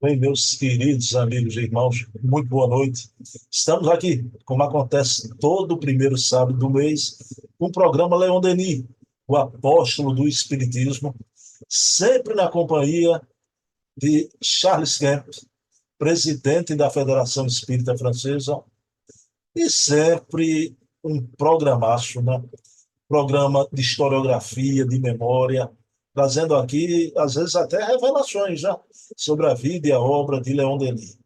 Bem, meus queridos amigos e irmãos, muito boa noite. Estamos aqui, como acontece todo o primeiro sábado do mês, com o programa Leon Denis, o apóstolo do Espiritismo, sempre na companhia de Charles Kemp, presidente da Federação Espírita Francesa, e sempre um programaço, né? Programa de historiografia, de memória, trazendo aqui, às vezes, até revelações já sobre a vida e a obra de Leon Denis.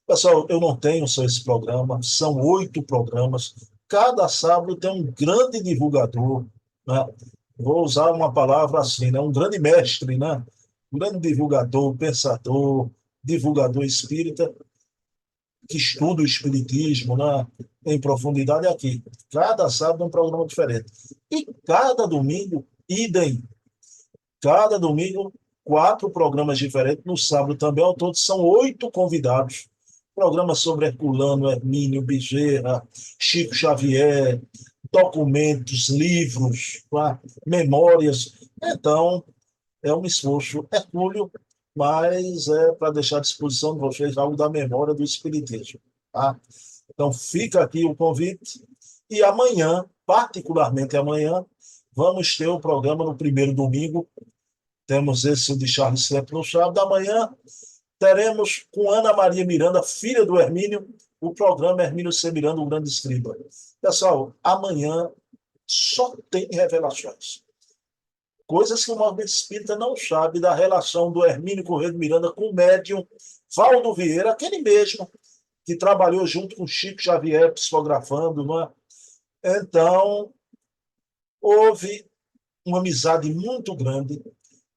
Pessoal, eu não tenho só esse programa, são 8 programas. Cada sábado tem um grande divulgador, né? Vou usar uma palavra assim, né? Um grande mestre, né? Um grande divulgador, pensador, divulgador espírita, que estuda o espiritismo, né? Em profundidade aqui. Cada sábado é um programa diferente. E cada domingo, idem. Cada domingo, 4 programas diferentes. No sábado também, ao todo, são 8 convidados. Programas sobre Herculano, Hermínio, Bezerra, Chico Xavier, documentos, livros, tá? Memórias. Então, é um esforço hercúleo, mas é para deixar à disposição de vocês algo da memória do Espiritismo. Tá? Então, fica aqui o convite. E amanhã, particularmente amanhã, vamos ter o programa no primeiro domingo. Temos esse de Charles Sempre no sábado. Amanhã teremos com Ana Maria Miranda, filha do Hermínio, o programa Hermínio C. Miranda, o Grande Escriba. Pessoal, amanhã só tem revelações. Coisas que o movimento espírita não sabe da relação do Hermínio Corrêa de Miranda com o médium Valdo Vieira, aquele mesmo que trabalhou junto com Chico Xavier, psicografando, não é? Então, houve uma amizade muito grande,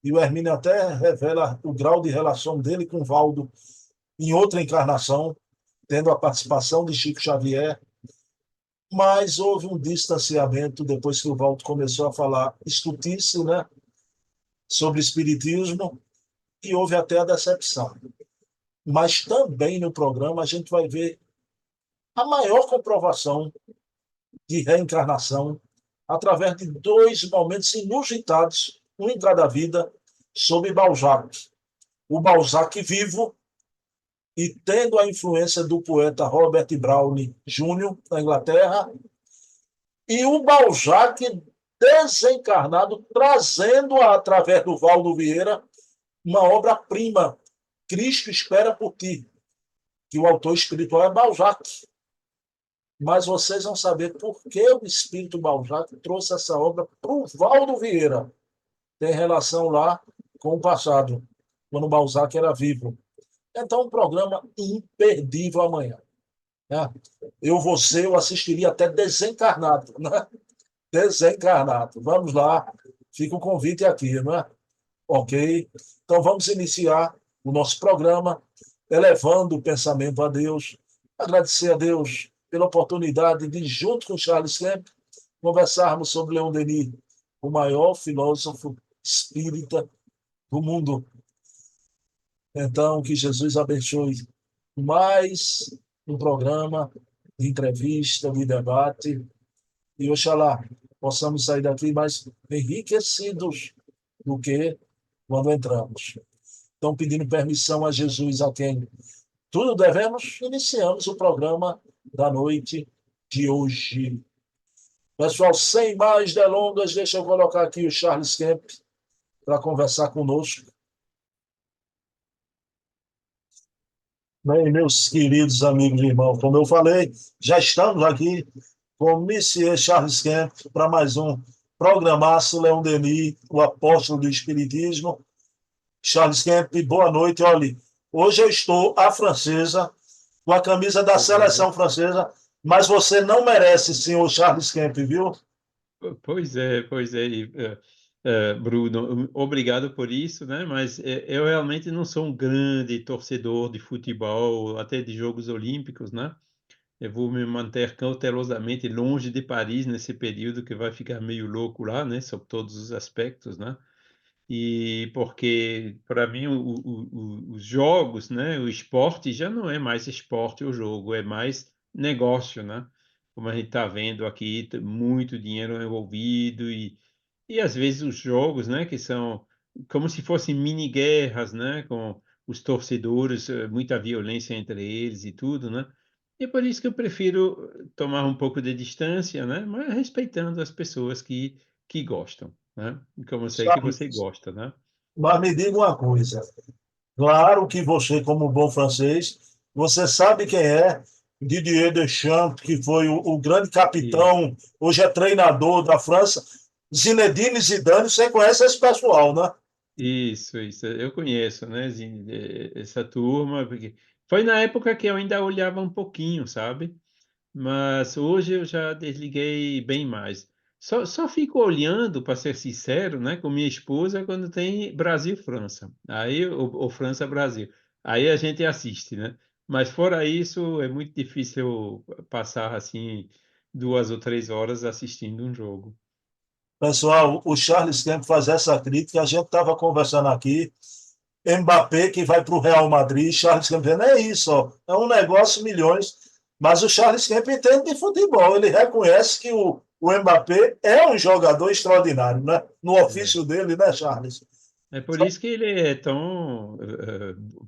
e o Hermínio até revela o grau de relação dele com Valdo em outra encarnação, tendo a participação de Chico Xavier, mas houve um distanciamento depois que o Valdo começou a falar estutice, né, sobre espiritismo, e houve até a decepção. Mas também no programa a gente vai ver a maior comprovação de reencarnação através de 2 momentos inusitados, um em cada vida, sobre Balzac. O Balzac vivo e tendo a influência do poeta Robert Browning Jr., na Inglaterra, e o Balzac desencarnado, trazendo, através do Valdo Vieira, uma obra-prima, Cristo Espera por Ti, que o autor espiritual é Balzac. Mas vocês vão saber por que o espírito Balzac trouxe essa obra para o Valdo Vieira. Tem relação lá com o passado, quando Balzac era vivo. Então, um programa imperdível amanhã. Né? Eu assistiria até desencarnado. Né? Desencarnado. Vamos lá, fica o convite aqui, né? Ok? Então, vamos iniciar o nosso programa, elevando o pensamento a Deus, agradecer a Deus pela oportunidade de, junto com Charles Kemp, conversarmos sobre Leon Denis, o maior filósofo espírita do mundo. Então, que Jesus abençoe mais um programa de entrevista, de debate, e oxalá possamos sair daqui mais enriquecidos do que quando entramos. Então, pedindo permissão a Jesus, a quem tudo devemos, iniciamos o programa da noite de hoje. Pessoal, sem mais delongas, deixa eu colocar aqui o Charles Kemp para conversar conosco. Bem, meus queridos amigos e irmãos, como eu falei, já estamos aqui com o Monsieur Charles Kemp para mais um programaço Leon Denis, o apóstolo do Espiritismo. Charles Kemp, boa noite. Olha, hoje eu estou à francesa, com a camisa da Pois é, seleção francesa, mas você não merece, senhor Charles Kemp, viu? Bruno, obrigado por isso, né? Mas eu realmente não sou um grande torcedor de futebol, até de Jogos Olímpicos, né? Eu vou me manter cautelosamente longe de Paris nesse período que vai ficar meio louco lá, né? Sob todos os aspectos, né? E porque, para mim, os jogos, né? O esporte já não é mais esporte o jogo, é mais negócio, né? Como a gente está vendo aqui, muito dinheiro envolvido e às vezes os jogos, né? Que são como se fossem mini-guerras, né? os torcedores, muita violência entre eles e tudo, né? E é por isso que eu prefiro tomar um pouco de distância, né? Mas respeitando as pessoas que gostam, né? Como eu sei que você Charles, gosta, né? mas me diga uma coisa. Claro que você, como bom francês, você sabe quem é Didier Deschamps, que foi o grande E capitão, hoje é treinador da França. Zinedine Zidane, você conhece esse pessoal, né? isso, eu conheço, né? Essa turma, porque foi na época que eu ainda olhava um pouquinho, sabe? Mas hoje eu já desliguei bem mais. Só fico olhando, para ser sincero, né, com minha esposa quando tem Brasil-França. Aí, ou França-Brasil. Aí a gente assiste, né? Mas fora isso, é muito difícil passar assim 2 ou 3 horas assistindo um jogo. Pessoal, o Charles Kemp faz essa crítica, a gente estava conversando aqui, Mbappé que vai para o Real Madrid, Charles Kemp dizendo, é isso, ó, é um negócio, milhões, mas o Charles Kemp entende de futebol, ele reconhece que o Mbappé é um jogador extraordinário, né? No É. ofício dele, né, Charles? É por isso que ele é tão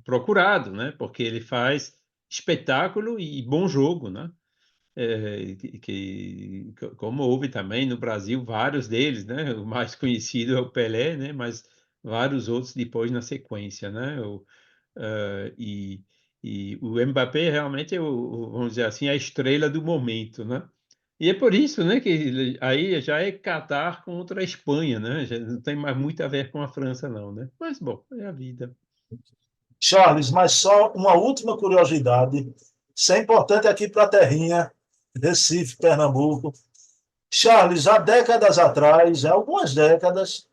procurado, né? Porque ele faz espetáculo e bom jogo, né? Como houve também no Brasil vários deles, né? O mais conhecido é o Pelé, né? Mas vários outros depois na sequência, né? E, e o Mbappé realmente é vamos dizer assim, a estrela do momento, né? E é por isso, né, que aí já é Catar contra a Espanha, né? Já não tem mais muito a ver com a França, não, né? Mas bom, é a vida. Charles, mas só uma última curiosidade, isso é importante aqui para a terrinha, Recife, Pernambuco. Charles, há décadas atrás, há algumas décadas,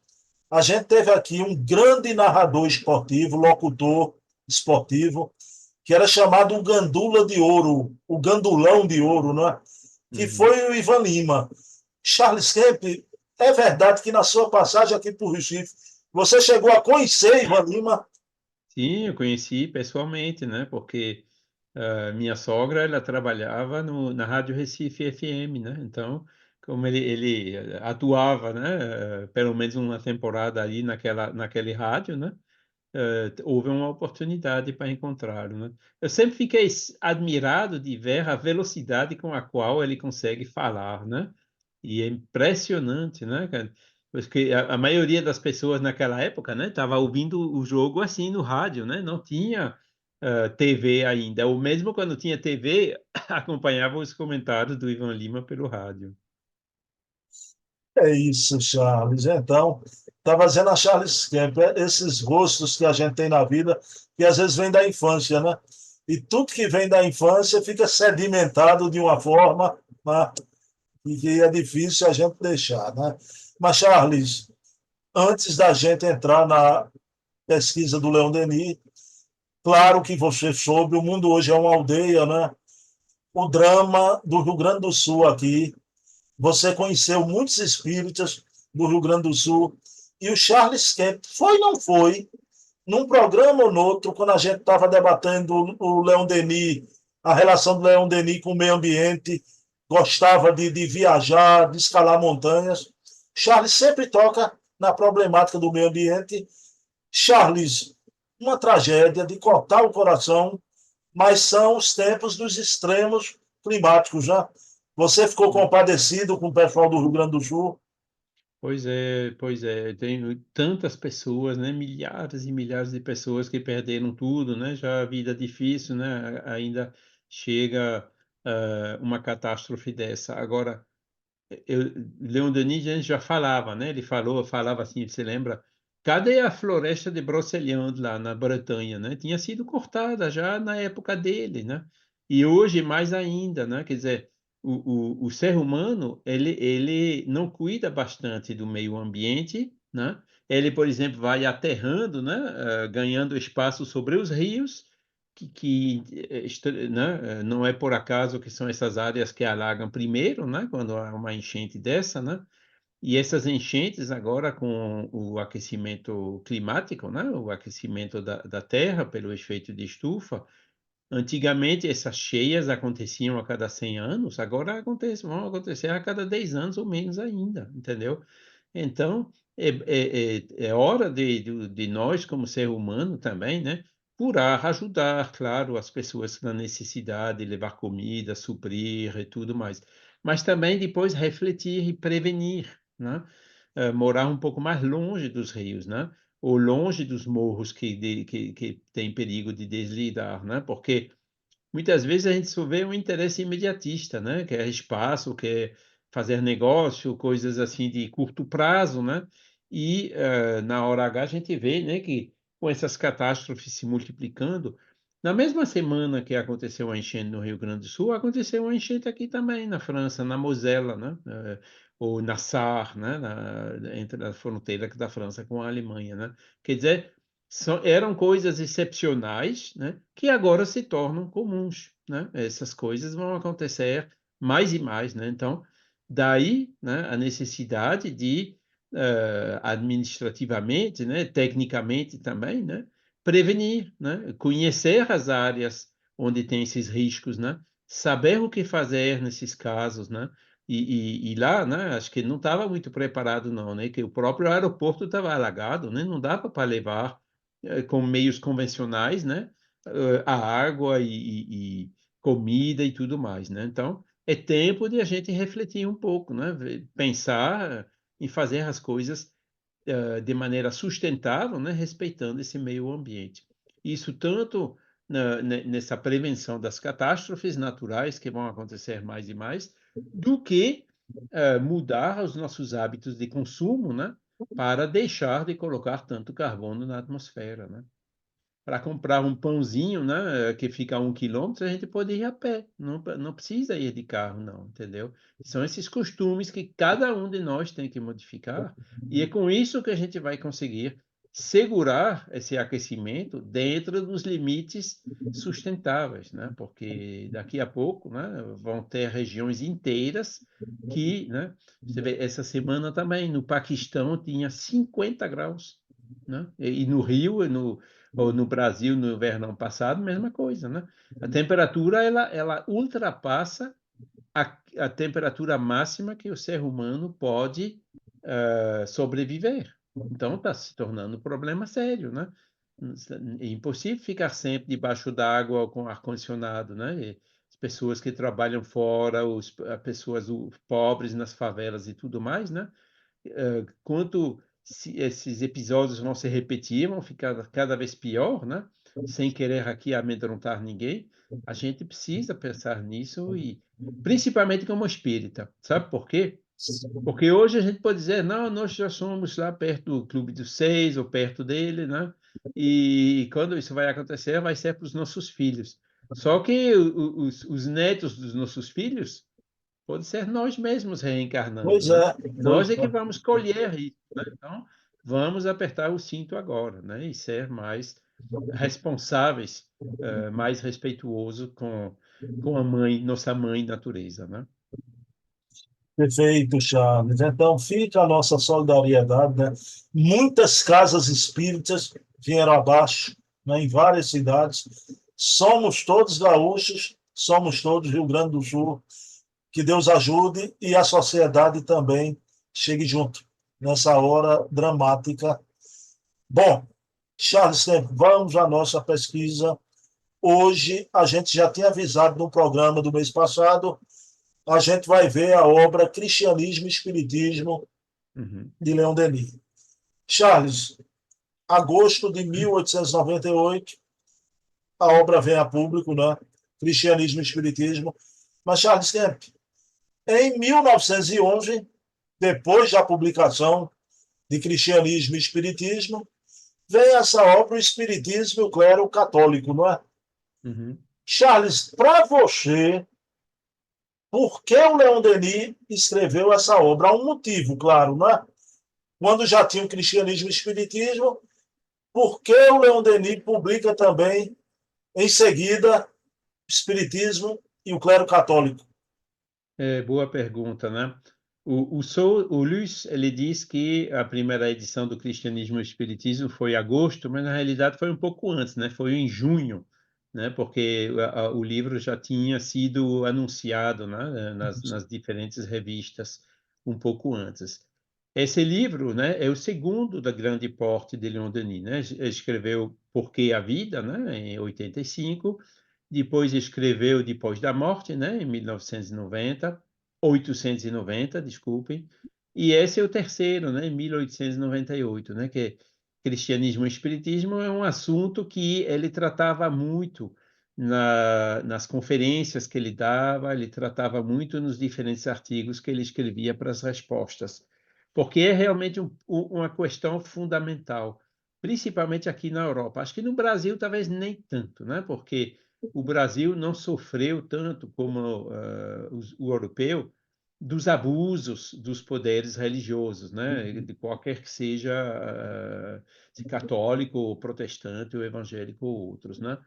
a gente teve aqui um grande narrador esportivo, locutor esportivo, que era chamado o Gandula de Ouro, o Gandulão de Ouro, né? Que Uhum. foi o Ivan Lima. Charles Kemp, é verdade que na sua passagem aqui por Recife, você chegou a conhecer Ivan Lima? Sim, eu conheci pessoalmente, né? Porque minha sogra, ela trabalhava na Rádio Recife FM, né? Então, como ele atuava, né? Pelo menos uma temporada ali naquele rádio, né? Houve uma oportunidade para encontrá-lo, né? Eu sempre fiquei admirado de ver a velocidade com a qual ele consegue falar, né? E é impressionante, né, cara? Porque a maioria das pessoas naquela época, né, estava ouvindo o jogo assim no rádio, né? Não tinha TV ainda. Ou mesmo quando tinha TV, acompanhava os comentários do Ivan Lima pelo rádio. É isso, Charles. Então, estava dizendo a Charles Kemp, esses gostos que a gente tem na vida, que às vezes vem da infância, né? E tudo que vem da infância fica sedimentado de uma forma, né? E que é difícil a gente deixar, né? Mas, Charles, antes da gente entrar na pesquisa do Leon Denis, claro que você soube, o mundo hoje é uma aldeia, né? O drama do Rio Grande do Sul aqui, você conheceu muitos espíritas do Rio Grande do Sul. E o Charles Kemp foi ou não foi, num programa ou no outro, quando a gente estava debatendo o Leon Denis, a relação do Leon Denis com o meio ambiente, gostava de viajar, de escalar montanhas. Charles sempre toca na problemática do meio ambiente. Charles, uma tragédia de cortar o coração, mas são os tempos dos extremos climáticos, já. Você ficou compadecido com o pessoal do Rio Grande do Sul? Pois é, tem tantas pessoas, né, milhares e milhares de pessoas que perderam tudo, né, já a vida difícil, né, ainda chega uma catástrofe dessa. Agora, eu, Leon Denis já falava, né, falava assim, você lembra? Cadê a floresta de Brocéliande lá na Bretanha, né? Tinha sido cortada já na época dele, né? E hoje mais ainda, né? Quer dizer, o ser humano, ele não cuida bastante do meio ambiente, né? Ele, por exemplo, vai aterrando, né? Ganhando espaço sobre os rios, né? Não é por acaso que são essas áreas que alagam primeiro, né? Quando há uma enchente dessa, né? E essas enchentes agora com o aquecimento climático, né? O aquecimento da Terra pelo efeito de estufa. Antigamente essas cheias aconteciam a cada 100 anos, agora vão acontecer a cada 10 anos ou menos ainda, entendeu? Então, é hora de nós, como ser humano também, né? curar, ajudar, claro, as pessoas na necessidade, levar comida, suprir e tudo mais. Mas também depois refletir e prevenir, né? Morar um pouco mais longe dos rios, né? Ou longe dos morros que tem perigo de deslizar, né? Porque muitas vezes a gente só vê um interesse imediatista, né? Quer espaço, quer fazer negócio, coisas assim de curto prazo, né? E na hora H a gente vê, né, que com essas catástrofes se multiplicando, na mesma semana que aconteceu a enchente no Rio Grande do Sul, aconteceu uma enchente aqui também na França, na Mosela, né? Ou na Sarre, né? Entre a fronteira da França com a Alemanha, né? Quer dizer, eram coisas excepcionais, né, que agora se tornam comuns, né? Essas coisas vão acontecer mais e mais, né? Então, daí, né, a necessidade de administrativamente, né, tecnicamente também, né, prevenir, né, conhecer as áreas onde tem esses riscos, né, saber o que fazer nesses casos, né? E lá, né, acho que não estava muito preparado não, né, que o próprio aeroporto estava alagado, né, não dava para levar com meios convencionais, né? A água e comida e tudo mais, né? Então, é tempo de a gente refletir um pouco, né? Pensar em fazer as coisas de maneira sustentável, né? Respeitando esse meio ambiente. Isso tanto nessa prevenção das catástrofes naturais que vão acontecer mais e mais, do que mudar os nossos hábitos de consumo, né? Para deixar de colocar tanto carbono na atmosfera, né? Para comprar um pãozinho, né, que fica a 1 quilômetro, a gente pode ir a pé, não precisa ir de carro, não, entendeu? São esses costumes que cada um de nós tem que modificar, e é com isso que a gente vai conseguir segurar esse aquecimento dentro dos limites sustentáveis, né? Porque daqui a pouco, né, vão ter regiões inteiras que, né, você vê, essa semana também no Paquistão tinha 50 graus, né? E no Rio, ou no Brasil, no verão passado, mesma coisa, né? A temperatura, ela ultrapassa a temperatura máxima que o ser humano pode sobreviver. Então, está se tornando um problema sério, né? É impossível ficar sempre debaixo d'água com ar-condicionado, né? E as pessoas que trabalham fora, as pessoas pobres nas favelas e tudo mais, né? Quanto esses episódios vão se repetir, vão ficar cada vez pior, né? Sem querer aqui amedrontar ninguém, a gente precisa pensar nisso e principalmente como espírita, sabe por quê? Porque hoje a gente pode dizer, não, nós já somos lá perto do Clube dos Seis ou perto dele, né? E quando isso vai acontecer, vai ser para os nossos filhos. Só que os netos dos nossos filhos pode ser nós mesmos reencarnando, Pois né? é, Nós pois é que é. vamos colher isso, né? Então, vamos apertar o cinto agora, né? E ser mais responsáveis, mais respeituoso com a mãe, nossa mãe natureza, né? Perfeito, Charles. Então, fica a nossa solidariedade, né? Muitas casas espíritas vieram abaixo, né, em várias cidades. Somos todos gaúchos, somos todos Rio Grande do Sul. Que Deus ajude e a sociedade também chegue junto nessa hora dramática. Bom, Charles, vamos à nossa pesquisa. Hoje, a gente já tinha avisado no programa do mês passado, a gente vai ver a obra Cristianismo e Espiritismo, Uhum. de Leon Denis. Charles, agosto de 1898, a obra vem a público, né? Cristianismo e Espiritismo. Mas, Charles Kemp, em 1911, depois da publicação de Cristianismo e Espiritismo, vem essa obra, o Espiritismo e o Clero Católico, não é? Uhum. Charles, para você, por que o Leon Denis escreveu essa obra? Há um motivo, claro, não é? Quando já tinha o Cristianismo e o Espiritismo, por que o Leon Denis publica também, em seguida, o Espiritismo e o Clero Católico? Boa pergunta, né? O Luiz, ele diz que a primeira edição do Cristianismo e Espiritismo foi em agosto, mas na realidade foi um pouco antes, né? Foi em junho, né? Porque o livro já tinha sido anunciado, né? Nas diferentes revistas um pouco antes. Esse livro, né? É o segundo da grande porte de Leon Denis, né? Ele escreveu Por que a Vida, né, em 85, depois escreveu Depois da Morte, né, em 1990, 890, desculpem, e esse é o terceiro, né, em 1898, né, que é Cristianismo e Espiritismo. É um assunto que ele tratava muito nas conferências que ele dava, ele tratava muito nos diferentes artigos que ele escrevia para as respostas, porque é realmente uma questão fundamental, principalmente aqui na Europa. Acho que no Brasil talvez nem tanto, né? Porque o Brasil não sofreu tanto como o europeu dos abusos dos poderes religiosos, né? De qualquer que seja, se católico, ou protestante, ou evangélico ou outros, né?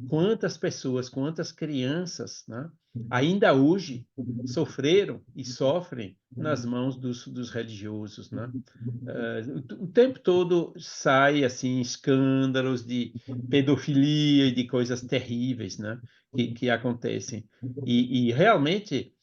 Quantas pessoas, quantas crianças, né? Ainda hoje sofreram e sofrem nas mãos dos religiosos, né? O tempo todo sai assim escândalos de pedofilia e de coisas terríveis, né, que acontecem. E realmente,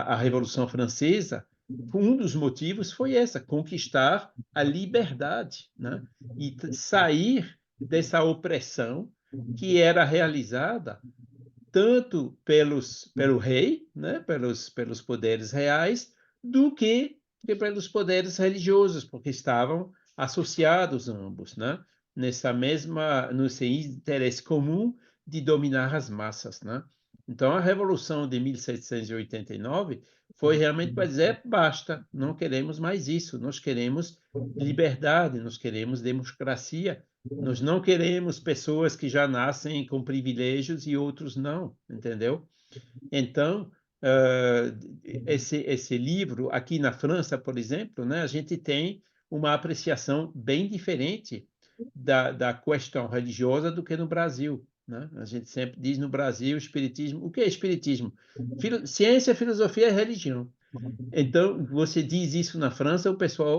a Revolução Francesa, um dos motivos foi essa, conquistar a liberdade, né, e sair dessa opressão que era realizada tanto pelo rei, né, pelos poderes reais, do que pelos poderes religiosos, porque estavam associados ambos, né, nesse interesse comum de dominar as massas, né? Então, a Revolução de 1789 foi realmente para dizer: basta, não queremos mais isso, nós queremos liberdade, nós queremos democracia, nós não queremos pessoas que já nascem com privilégios e outros não, entendeu? Então, esse livro, aqui na França, por exemplo, né, a gente tem uma apreciação bem diferente da questão religiosa do que no Brasil, né? A gente sempre diz no Brasil, espiritismo. O que é espiritismo? Ciência, filosofia e religião. Então, você diz isso na França,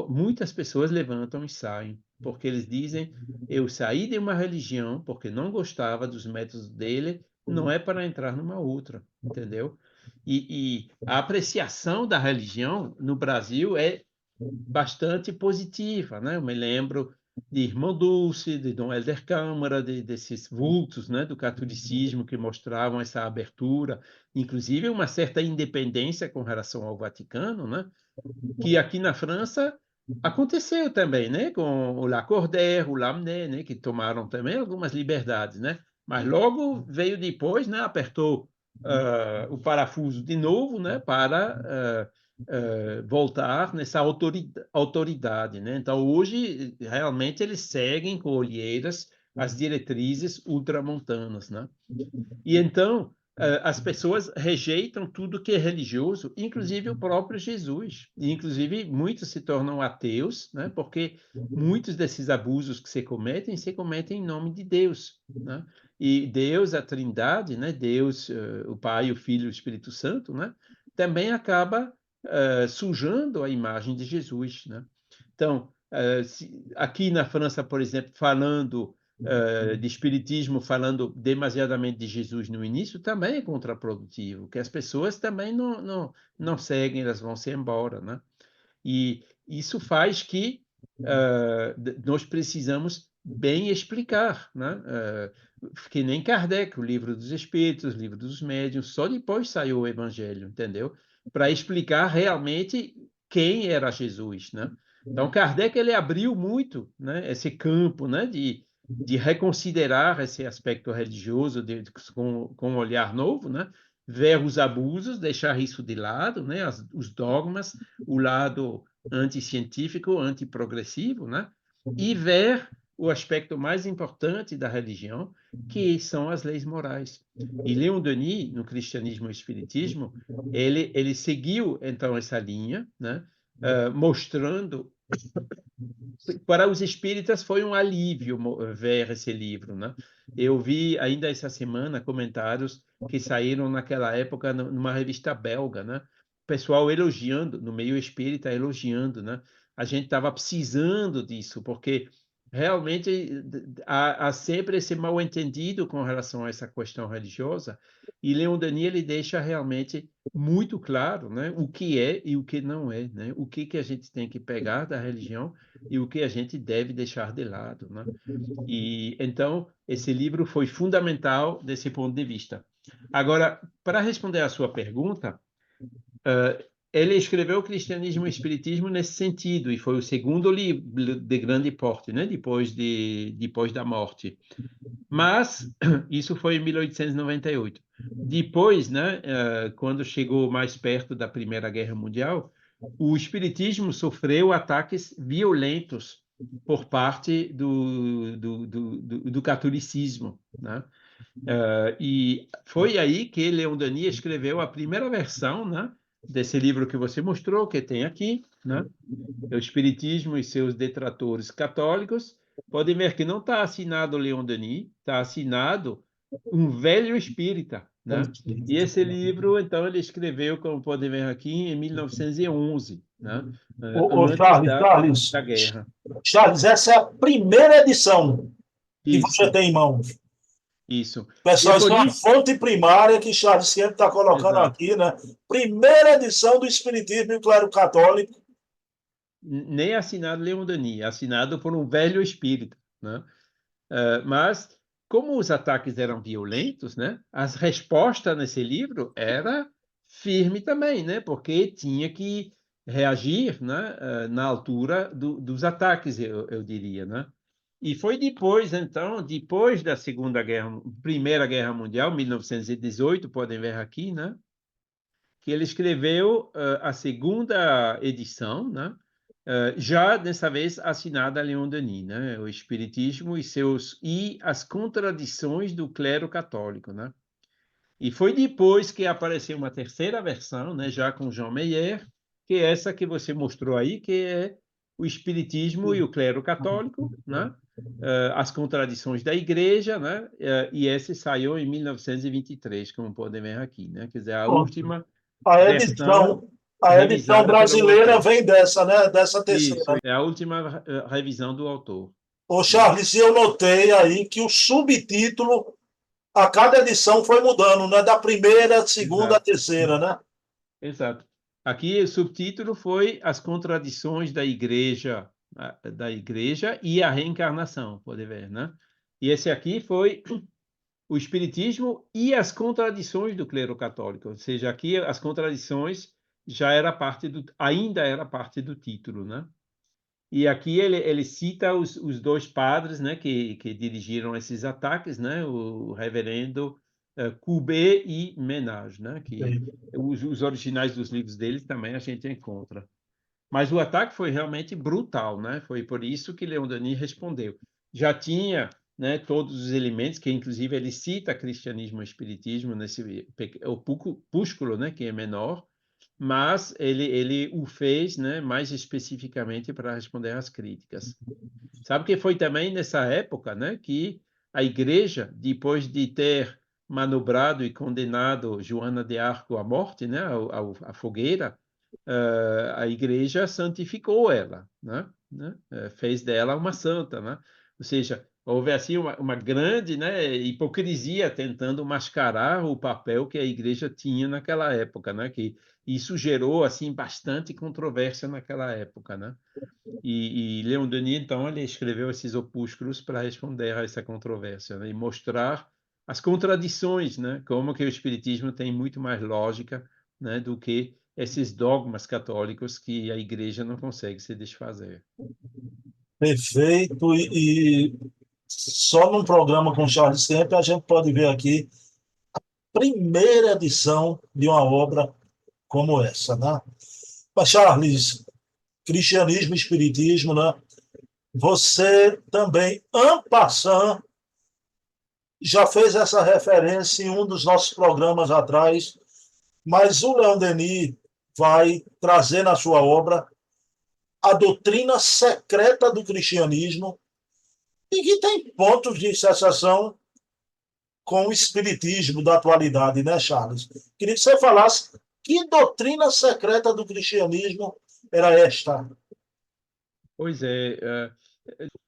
muitas pessoas levantam e saem, porque eles dizem: eu saí de uma religião porque não gostava dos métodos dele, não é para entrar numa outra, entendeu? E a apreciação da religião no Brasil é bastante positiva, né? Eu me lembro de Irmão Dulce, de Dom Helder Câmara, desses vultos, né, do catolicismo que mostravam essa abertura, inclusive uma certa independência com relação ao Vaticano, né? Que aqui na França aconteceu também, né? Com o Lacordaire, o Lamennais, né? Que tomaram também algumas liberdades, né? Mas logo veio depois, né? Apertou o parafuso de novo, né? Para voltar nessa autoridade, né? Então hoje realmente eles seguem com olheiras as diretrizes ultramontanas, né? E então, as pessoas rejeitam tudo que é religioso, inclusive o próprio Jesus. E, inclusive, muitos se tornam ateus, né? Porque muitos desses abusos que se cometem em nome de Deus, né? E Deus, a Trindade, né? Deus, o Pai, o Filho e o Espírito Santo, né? Também acaba sujando a imagem de Jesus, né? Então, aqui na França, por exemplo, falando de espiritismo, falando demasiadamente de Jesus no início, também é contraprodutivo, que as pessoas também não seguem, elas vão se embora, né? E isso faz que nós precisamos bem explicar, né? Que nem Kardec, o Livro dos Espíritos, o Livro dos Médiuns, só depois saiu o Evangelho, entendeu? Para explicar realmente quem era Jesus, né? Então, Kardec ele abriu muito, né, esse campo, né, de reconsiderar esse aspecto religioso com um olhar novo, né, ver os abusos, deixar isso de lado, né, os dogmas, o lado anticientífico, antiprogressivo, né, e ver o aspecto mais importante da religião, que são as leis morais. E Leon Denis, no Cristianismo e Espiritismo, ele seguiu então essa linha, né, mostrando para os espíritas foi um alívio ver esse livro, né? Eu vi ainda essa semana comentários que saíram naquela época numa revista belga, né? O pessoal elogiando, no meio espírita elogiando, né? A gente estava precisando disso, porque realmente há sempre esse mal-entendido com relação a essa questão religiosa, e Leon Denis ele deixa realmente muito claro, né, o que é e o que não é, né, o que a gente tem que pegar da religião e o que a gente deve deixar de lado, né? E então esse livro foi fundamental desse ponto de vista. Agora, para responder à sua pergunta, ele escreveu o Cristianismo e o Espiritismo nesse sentido, e foi o segundo livro de grande porte, né? Depois da morte. Mas isso foi em 1898. Depois, né, quando chegou mais perto da Primeira Guerra Mundial, o Espiritismo sofreu ataques violentos por parte do catolicismo, né? E foi aí que Leon Denis escreveu a primeira versão, né, desse livro que você mostrou, que tem aqui, né, o Espiritismo e seus detratores católicos. Podem ver que não está assinado Leon Denis, está assinado um velho espírita, né? E esse livro, então, ele escreveu, como podem ver aqui, em 1911, né? Ô, Antes Charles, da guerra. Charles, essa é a primeira edição que você Isso, tem em mãos. isso. E é Pessoal, isso por é uma isso, fonte primária que Charles sempre está colocando exato. aqui, né? Primeira edição do Espiritismo e o Clero Católico. Nem assinado Leon Denis, assinado por um velho espírita, né? Mas como os ataques eram violentos, né? As respostas nesse livro era firme também, né? Porque tinha que reagir, né? Na altura dos ataques, eu diria, né? E foi depois, então, depois da Primeira Guerra Mundial, 1918, podem ver aqui, né? Que ele escreveu a segunda edição, né? Já dessa vez assinada a Leon Denis, né? O Espiritismo e as contradições do clero católico, né? E foi depois que apareceu uma terceira versão, né? Já com Jean Meyer, que é essa que você mostrou aí, que é o Espiritismo e o clero católico, né? As contradições da Igreja, né? E esse saiu em 1923, como podem ver aqui, né? Quer dizer, a última A versão edição, a edição revisada pelo brasileira autor. vem dessa, né? Dessa terceira. Isso, é a última revisão do autor, Ô, né? Charles, eu notei aí que o subtítulo a cada edição foi mudando, né? Da primeira, segunda à Exato, terceira, né? exato. Aqui o subtítulo foi As Contradições da Igreja e a Reencarnação, pode ver, né? E esse aqui foi o Espiritismo e as contradições do clero católico, ou seja, aqui as contradições ainda era parte do título, né? E aqui ele cita os dois padres, né, que dirigiram esses ataques, né, o reverendo Courbet e Ménage, né, que os originais dos livros deles também a gente encontra. Mas o ataque foi realmente brutal, né? Foi por isso que Leon Denis respondeu. Já tinha, né, todos os elementos, que inclusive ele cita cristianismo e espiritismo nesse opúsculo, né, que é menor, mas ele o fez, né, mais especificamente para responder às críticas. Sabe que foi também nessa época, né, que a igreja, depois de ter manobrado e condenado Joana de Arco à morte, né, à fogueira, a igreja santificou ela, né? Fez dela uma santa, né? Ou seja, houve assim uma grande, né, hipocrisia tentando mascarar o papel que a igreja tinha naquela época, né? Que isso gerou assim bastante controvérsia naquela época, né? E Leon Denis então ele escreveu esses opúsculos para responder a essa controvérsia, né? E mostrar as contradições, né? Como que o espiritismo tem muito mais lógica, né, do que esses dogmas católicos que a igreja não consegue se desfazer. Perfeito. E só num programa com Charles Temple a gente pode ver aqui primeira edição de uma obra como essa, né? Mas, Charles, cristianismo e espiritismo, né? Você também, en passant, já fez essa referência em um dos nossos programas atrás, mas o Leon Denis vai trazer na sua obra a doutrina secreta do cristianismo e que tem pontos de interseção com o espiritismo da atualidade, né, Charles? Queria que você falasse que doutrina secreta do cristianismo era esta. Pois é,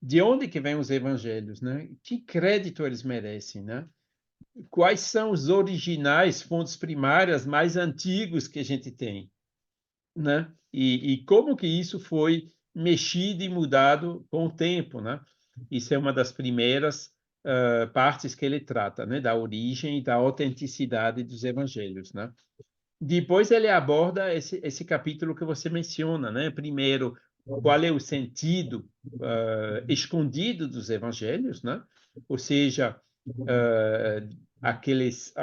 de onde que vêm os evangelhos, né? Que crédito eles merecem, né? Quais são os originais, fontes primárias mais antigos que a gente tem, né? E como que isso foi mexido e mudado com o tempo, né? Isso é uma das primeiras partes que ele trata, né? Da origem e da autenticidade dos evangelhos, né? Depois ele aborda esse capítulo que você menciona, né? Primeiro, qual é o sentido escondido dos evangelhos, né? Ou seja, uh, aqueles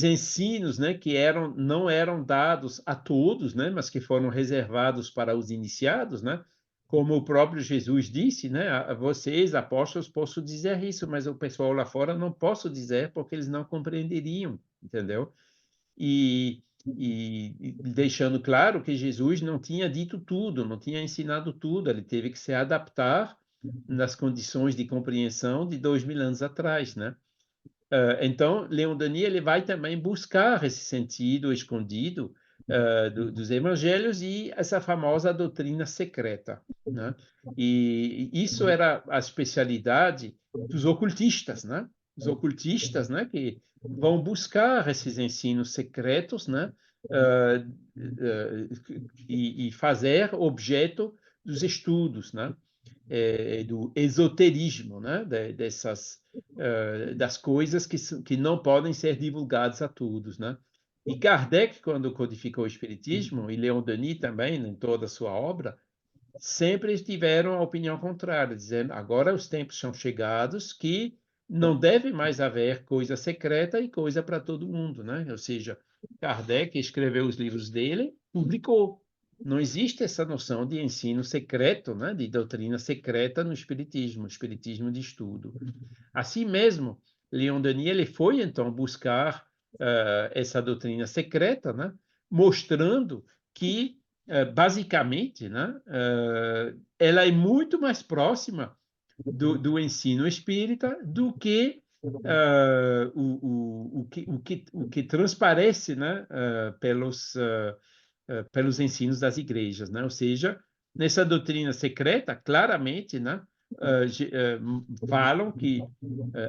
ensinos, né, que não eram dados a todos, né, mas que foram reservados para os iniciados, né? Como o próprio Jesus disse, né? A vocês, apóstolos, posso dizer isso, mas o pessoal lá fora não posso dizer porque eles não compreenderiam, entendeu? E deixando claro que Jesus não tinha dito tudo, não tinha ensinado tudo, ele teve que se adaptar nas condições de compreensão de 2000 anos atrás, né? Então, Leon Denis ele vai também buscar esse sentido escondido dos evangelhos e essa famosa doutrina secreta, né? E isso era a especialidade dos ocultistas, né? Os ocultistas, né? Que vão buscar esses ensinos secretos, né? Uh, e fazer objeto dos estudos, né? Do esoterismo, né? Das coisas que não podem ser divulgadas a todos, né? E Kardec, quando codificou o Espiritismo, e Leon Denis também, em toda a sua obra, sempre tiveram a opinião contrária, dizendo agora os tempos são chegados que não deve mais haver coisa secreta e coisa para todo mundo, né? Ou seja, Kardec escreveu os livros dele, publicou. Não existe essa noção de ensino secreto, né? De doutrina secreta no espiritismo de estudo. Assim mesmo, Leon Denis ele foi então buscar essa doutrina secreta, né? Mostrando que basicamente, né, ela é muito mais próxima do ensino espírita do que o que transparece, né, pelos ensinos das igrejas, né? Ou seja, nessa doutrina secreta, claramente, né, falam que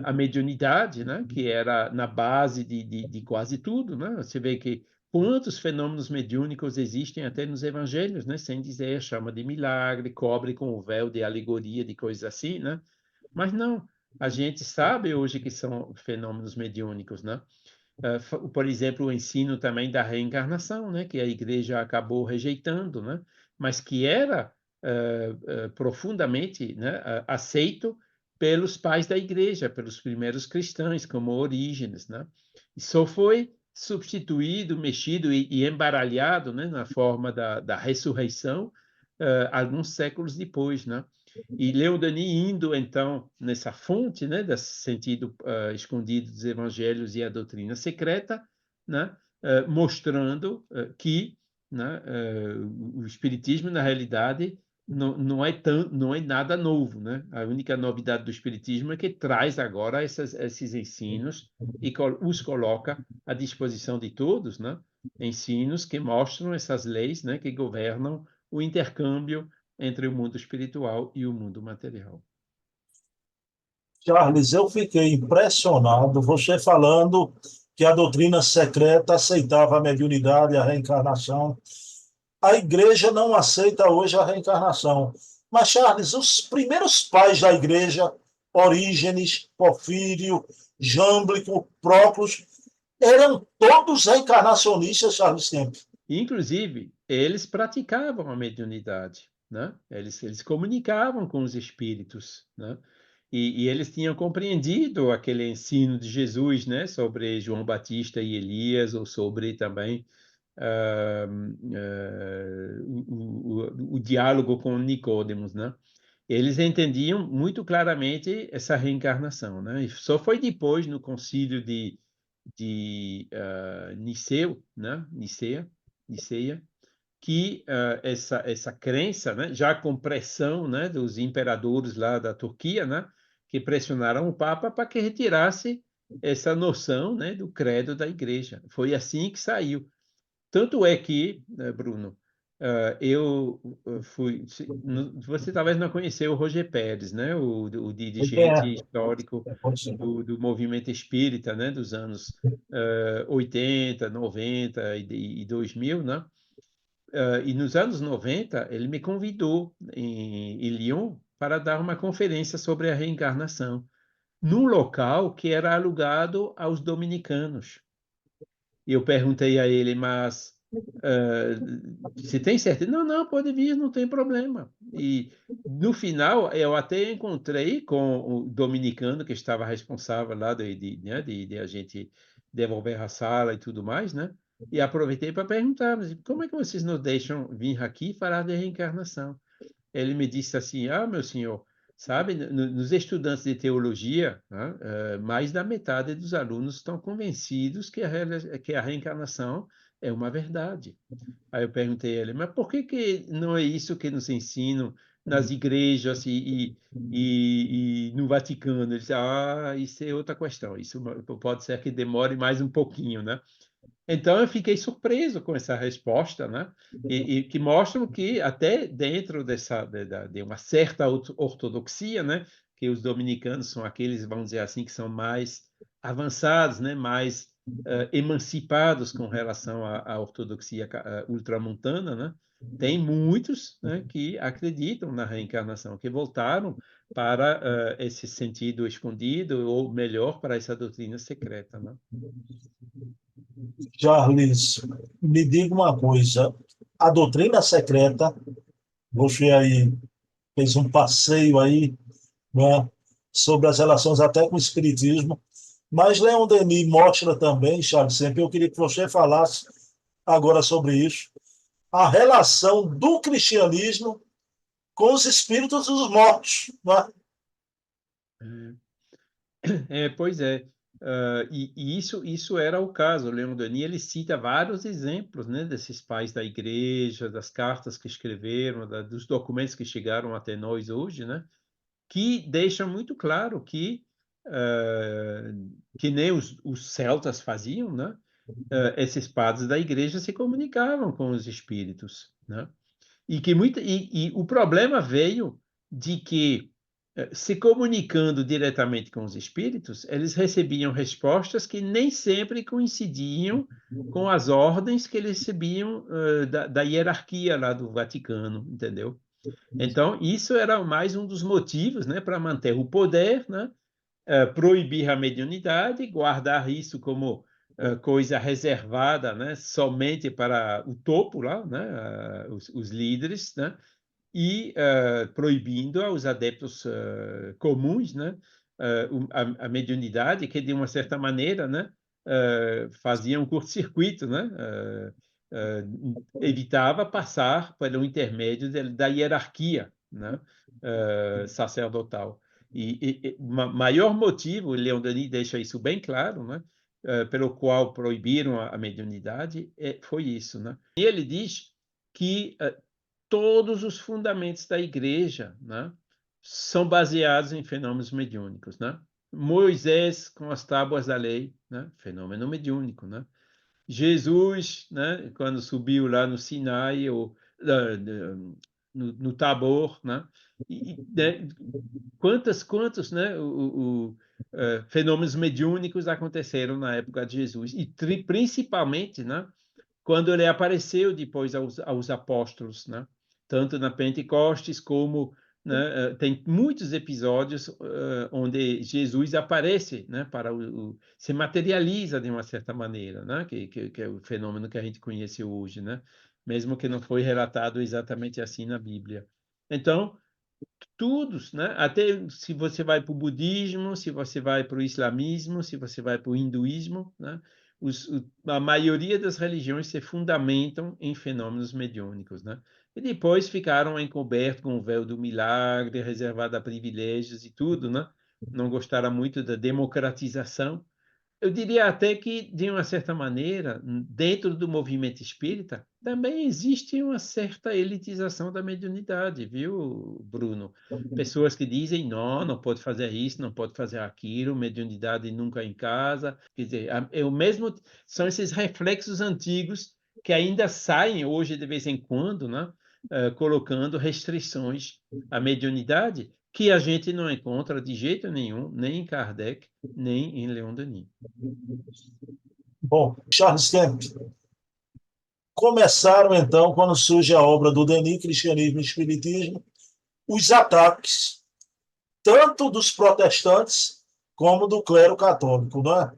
a mediunidade, né, que era na base de quase tudo, né? Você vê que quantos fenômenos mediúnicos existem até nos evangelhos, né? Sem dizer, chama de milagre, cobre com o véu de alegoria, de coisas assim, né? Mas não, a gente sabe hoje que são fenômenos mediúnicos, né? Por exemplo, o ensino também da reencarnação, né? Que a igreja acabou rejeitando, né? Mas que era profundamente, né, aceito pelos pais da igreja, pelos primeiros cristãos, como Orígenes, né? E só foi substituído, mexido e embaralhado, né, na forma da ressurreição, alguns séculos depois, né? E Leon Denis indo, então, nessa fonte, né, desse sentido escondido dos evangelhos e a doutrina secreta, né, mostrando que, né, o espiritismo, na realidade, não é nada novo, né? A única novidade do espiritismo é que traz agora esses ensinos e os coloca à disposição de todos, né? Ensinos que mostram essas leis, né, que governam o intercâmbio entre o mundo espiritual e o mundo material. Charles, eu fiquei impressionado, você falando que a doutrina secreta aceitava a mediunidade e a reencarnação. A igreja não aceita hoje a reencarnação. Mas, Charles, os primeiros pais da igreja, Orígenes, Porfírio, Jâmblico, Próclus, eram todos reencarnacionistas, Charles Kemp. Inclusive, eles praticavam a mediunidade, né? Eles comunicavam com os espíritos, né? E eles tinham compreendido aquele ensino de Jesus, né? Sobre João Batista e Elias, ou sobre também o diálogo com Nicôdemos, né? Eles entendiam muito claramente essa reencarnação, né? E só foi depois, no concílio de Niceu, né? Niceia, que essa crença, né? Já com pressão, né? Dos imperadores lá da Turquia, né? Que pressionaram o Papa para que retirasse essa noção, né? Do credo da Igreja. Foi assim que saiu. Tanto é que, Bruno, eu fui. Você talvez não conheceu o Roger Pérez, né? O É, dirigente histórico pode ser. do movimento espírita, né? Dos anos 80, 90 e 2000, né? E nos anos 90, ele me convidou em Lyon para dar uma conferência sobre a reencarnação, num local que era alugado aos dominicanos. E eu perguntei a ele, mas você tem certeza? Não, não, pode vir, não tem problema. E no final, eu até encontrei com o dominicano que estava responsável lá né, de a gente devolver a sala e tudo mais, né? E aproveitei para perguntar, mas como é que vocês nos deixam vir aqui falar de reencarnação? Ele me disse assim: Ah, meu senhor, sabe, nos estudantes de teologia, né, mais da metade dos alunos estão convencidos que a reencarnação é uma verdade. Aí eu perguntei a ele: Mas por que que não é isso que nos ensinam nas igrejas e no Vaticano? Ele disse: Ah, isso é outra questão. Isso pode ser que demore mais um pouquinho, né? Então, eu fiquei surpreso com essa resposta, né? E que mostram que até dentro de uma certa ortodoxia, né? Que os dominicanos são aqueles, vamos dizer assim, que são mais avançados, né? Mais emancipados com relação à ortodoxia ultramontana, né? Tem muitos, né, que acreditam na reencarnação, que voltaram para esse sentido escondido, ou melhor, para essa doutrina secreta, né? Charles, me diga uma coisa. A doutrina secreta, você aí fez um passeio aí, né, sobre as relações até com o espiritismo, mas Leon Denis mostra também, Charles, sempre eu queria que você falasse agora sobre isso, a relação do cristianismo com os espíritos dos mortos, né? Pois é. E isso era o caso. O Leon Denis ele cita vários exemplos, né, desses pais da igreja, das cartas que escreveram, dos documentos que chegaram até nós hoje, né, que deixam muito claro que nem os celtas faziam, né, esses padres da igreja se comunicavam com os espíritos, né? E o problema veio de que, se comunicando diretamente com os espíritos, eles recebiam respostas que nem sempre coincidiam com as ordens que eles recebiam da hierarquia lá do Vaticano, entendeu? Então, isso era mais um dos motivos, né, para manter o poder, né, proibir a mediunidade, guardar isso como coisa reservada, né, somente para o topo lá, né, os líderes, né, e proibindo aos adeptos comuns, né, a mediunidade, que de uma certa maneira, né, fazia um curto-circuito, né, evitava passar pelo intermédio da hierarquia, né, sacerdotal. E maior motivo, Leon Denis deixa isso bem claro, né, pelo qual proibiram a mediunidade, foi isso, né? E ele diz que todos os fundamentos da igreja, né, são baseados em fenômenos mediúnicos, né? Moisés com as tábuas da lei, né, fenômeno mediúnico, né? Jesus, né, quando subiu lá no Sinai ou no Tabor, né? Né, quantos, né, fenômenos mediúnicos aconteceram na época de Jesus e principalmente, né, quando ele apareceu depois aos apóstolos, né? Tanto na Pentecostes como, né, tem muitos episódios onde Jesus aparece, né, se materializa de uma certa maneira, né, que é o fenômeno que a gente conhece hoje, né, mesmo que não foi relatado exatamente assim na Bíblia. Então, todos, né? Até se você vai para o budismo, se você vai para o islamismo, se você vai para o hinduísmo, né? A maioria das religiões se fundamentam em fenômenos mediúnicos, né? E depois ficaram encobertos com o véu do milagre, reservado a privilégios e tudo, né? Não gostaram muito da democratização. Eu diria até que, de uma certa maneira, dentro do movimento espírita, também existe uma certa elitização da mediunidade, viu, Bruno? Pessoas que dizem, não, não pode fazer isso, não pode fazer aquilo, mediunidade nunca em casa. Quer dizer, é o mesmo, são esses reflexos antigos que ainda saem hoje de vez em quando, né, colocando restrições à mediunidade, que a gente não encontra de jeito nenhum, nem em Kardec, nem em Leon Denis. Bom, Charles Kemp, começaram então, quando surge a obra do Denis, Cristianismo e Espiritismo, os ataques, tanto dos protestantes como do clero católico, não é?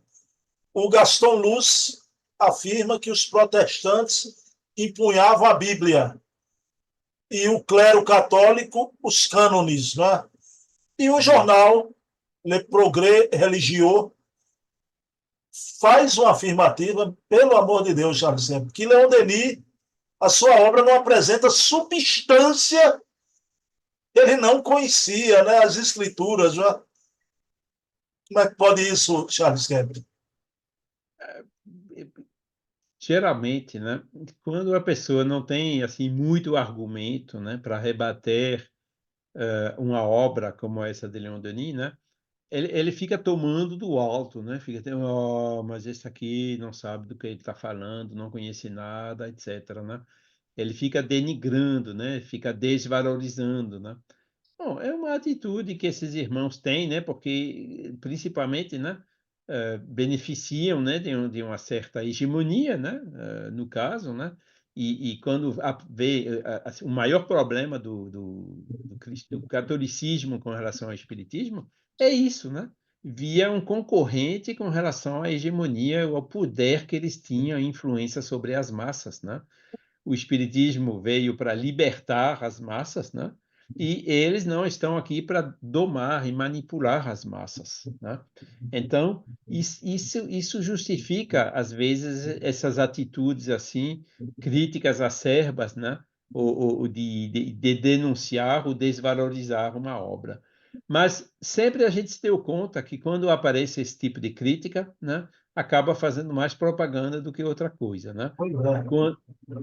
O Gaston Luz afirma que os protestantes empunhavam a Bíblia e o clero católico os cânones, não é? E o jornal Le Progrès Religieux faz uma afirmativa, pelo amor de Deus, Charles Kemp, que Leon Denis, a sua obra não apresenta substância, ele não conhecia, né, as escrituras. Não é? Como é que pode isso, Charles Kemp? Geralmente, né, quando a pessoa não tem assim muito argumento, né, para rebater uma obra como essa de Leon Denis, né, ele fica tomando do alto, né, fica oh, mas esse aqui não sabe do que ele está falando, não conhece nada, etc, né? Ele fica denigrando, né, fica desvalorizando, né? Bom, é uma atitude que esses irmãos têm, né? Porque, principalmente, né? Beneficiam, né? De uma certa hegemonia, né? No caso, né? E quando vê assim, o maior problema do catolicismo com relação ao espiritismo é isso, né? Via um concorrente com relação à hegemonia, ao poder que eles tinham, influência sobre as massas, né? O espiritismo veio para libertar as massas, né? E eles não estão aqui para domar e manipular as massas, né? Então, isso justifica, às vezes, essas atitudes assim, críticas acerbas, né? Ou de denunciar ou desvalorizar uma obra. Mas sempre a gente se deu conta que quando aparece esse tipo de crítica, né? Acaba fazendo mais propaganda do que outra coisa, né? Pois é.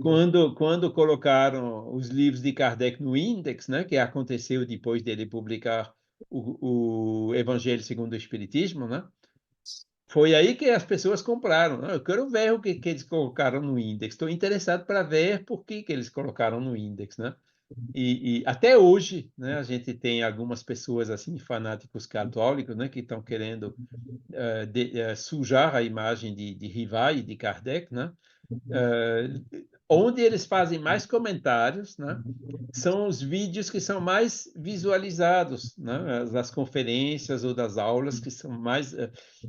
Quando colocaram os livros de Kardec no Índex, né, que aconteceu depois dele publicar o Evangelho segundo o Espiritismo, né, foi aí que as pessoas compraram. Né? Eu quero ver o que eles colocaram no Índex. Estou interessado para ver por que eles colocaram no Índex, né? E até hoje, né, a gente tem algumas pessoas assim, fanáticos católicos, né, que estão querendo sujar a imagem de Rivai e de Kardec, né? Onde eles fazem mais comentários, né, são os vídeos que são mais visualizados, né, das conferências ou das aulas que são mais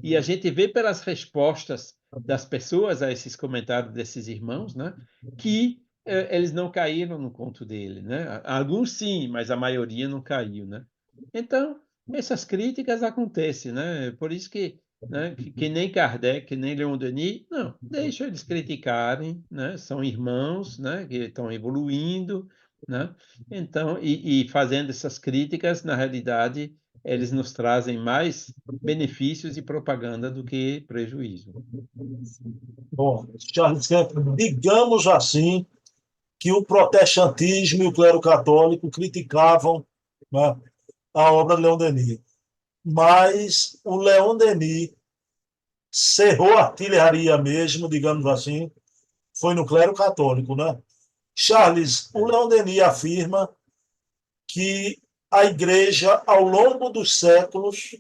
e a gente vê pelas respostas das pessoas a esses comentários desses irmãos, né, que eles não caíram no conto dele, né? Alguns sim, mas a maioria não caiu, né? Então essas críticas acontecem, né? Por isso que né? Que nem Kardec, que nem Leon Denis, não, deixa eles criticarem, né? São irmãos, né? Que estão evoluindo, né? Então, e fazendo essas críticas, na realidade, eles nos trazem mais benefícios e propaganda do que prejuízo. Bom, Charles Kemp, digamos assim que o protestantismo e o clero católico criticavam, né, a obra de Leon Denis. Mas o Leon Denis cerrou a artilharia mesmo, digamos assim, foi no clero católico, né? Charles, o É. Leon Denis afirma que a igreja, ao longo dos séculos,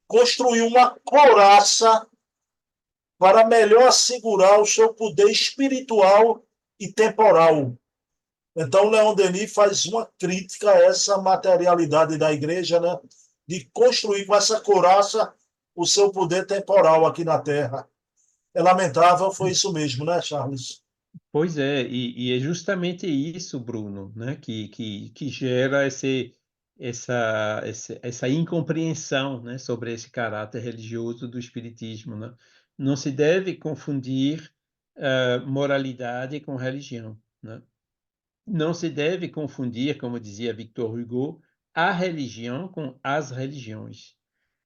construiu uma couraça para melhor assegurar o seu poder espiritual e temporal. Então, Leon Denis faz uma crítica a essa materialidade da igreja, né? De construir com essa couraça o seu poder temporal aqui na Terra. É lamentável, foi isso mesmo, né, Charles? Pois é, e é justamente isso, Bruno, né, que gera essa incompreensão, né, sobre esse caráter religioso do Espiritismo, né? Não se deve confundir moralidade com religião, né? Não se deve confundir, como dizia Victor Hugo, a religião com as religiões.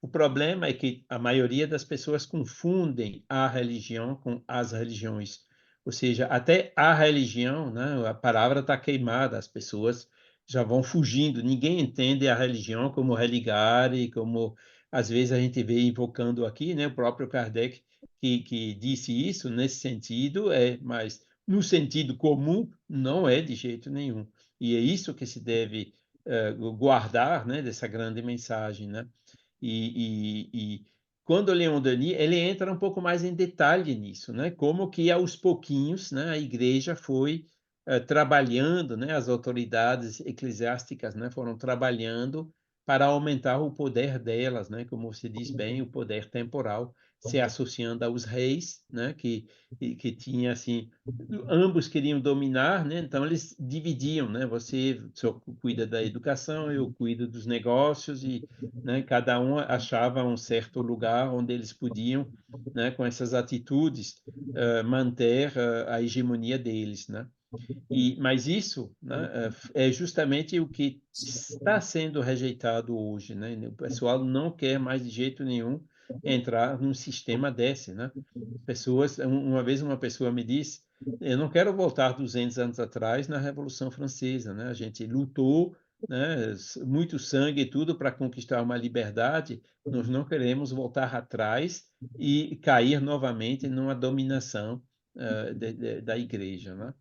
O problema é que a maioria das pessoas confundem a religião com as religiões. Ou seja, até a religião, né, a palavra está queimada, as pessoas já vão fugindo. Ninguém entende a religião como religare, como às vezes a gente vê invocando aqui, né, o próprio Kardec que disse isso nesse sentido, mas no sentido comum não é de jeito nenhum. E é isso que se deve guardar, né, dessa grande mensagem, né? E quando o Leon Denis ele entra um pouco mais em detalhe nisso, né? Como que aos pouquinhos, né, a igreja foi trabalhando, né, as autoridades eclesiásticas, né, foram trabalhando para aumentar o poder delas, né, como você diz bem, o poder temporal, se associando aos reis, né, que tinha assim, ambos queriam dominar, né, então eles dividiam, né, você só cuida da educação, eu cuido dos negócios e, né, cada um achava um certo lugar onde eles podiam, né, com essas atitudes, manter a hegemonia deles, né? Mas isso, né, é justamente o que está sendo rejeitado hoje, né? O pessoal não quer mais de jeito nenhum entrar num sistema desse, né? Pessoas, uma vez uma pessoa me disse, eu não quero voltar 200 anos atrás na Revolução Francesa, né? A gente lutou, né, muito sangue e tudo para conquistar uma liberdade, nós não queremos voltar atrás e cair novamente numa dominação da igreja, né?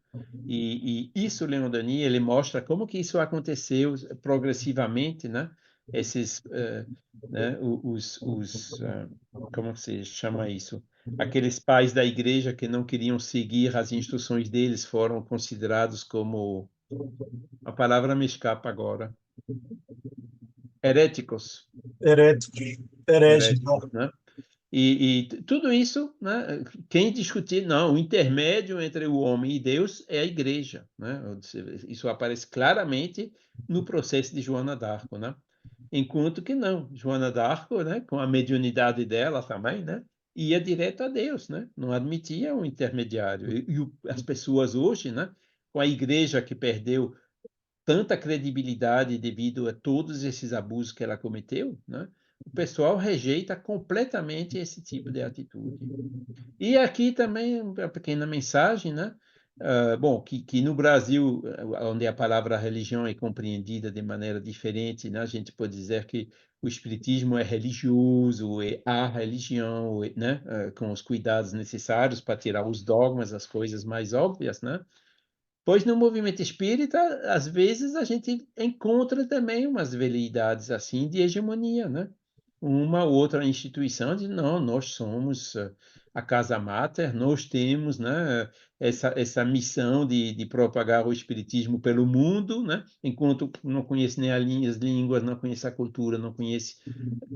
E isso, Leon Denis, ele mostra como que isso aconteceu progressivamente, né? Esses, né, como que se chama isso? Aqueles pais da igreja que não queriam seguir as instruções deles foram considerados como, a palavra me escapa agora, heréticos, Herético, herege, heréticos, né? E tudo isso, né? Quem discutir, não, o intermédio entre o homem e Deus é a igreja, né? Isso aparece claramente no processo de Joana d'Arco, né? Enquanto que não, Joana d'Arco, né, com a mediunidade dela também, né, ia direto a Deus, né? Não admitia um intermediário. As pessoas hoje, né, com a igreja que perdeu tanta credibilidade devido a todos esses abusos que ela cometeu, né? O pessoal rejeita completamente esse tipo de atitude. E aqui também uma pequena mensagem, né? Bom, que no Brasil, onde a palavra religião é compreendida de maneira diferente, né? A gente pode dizer que o espiritismo é religioso, é a religião, né? Com os cuidados necessários para tirar os dogmas, as coisas mais óbvias, né? Pois no movimento espírita, às vezes a gente encontra também umas veleidades assim de hegemonia, né? Uma ou outra instituição diz, não, nós somos a casa máter, nós temos, né, essa missão de propagar o espiritismo pelo mundo, né? Enquanto não conhece nem as línguas, não conhece a cultura, não conhece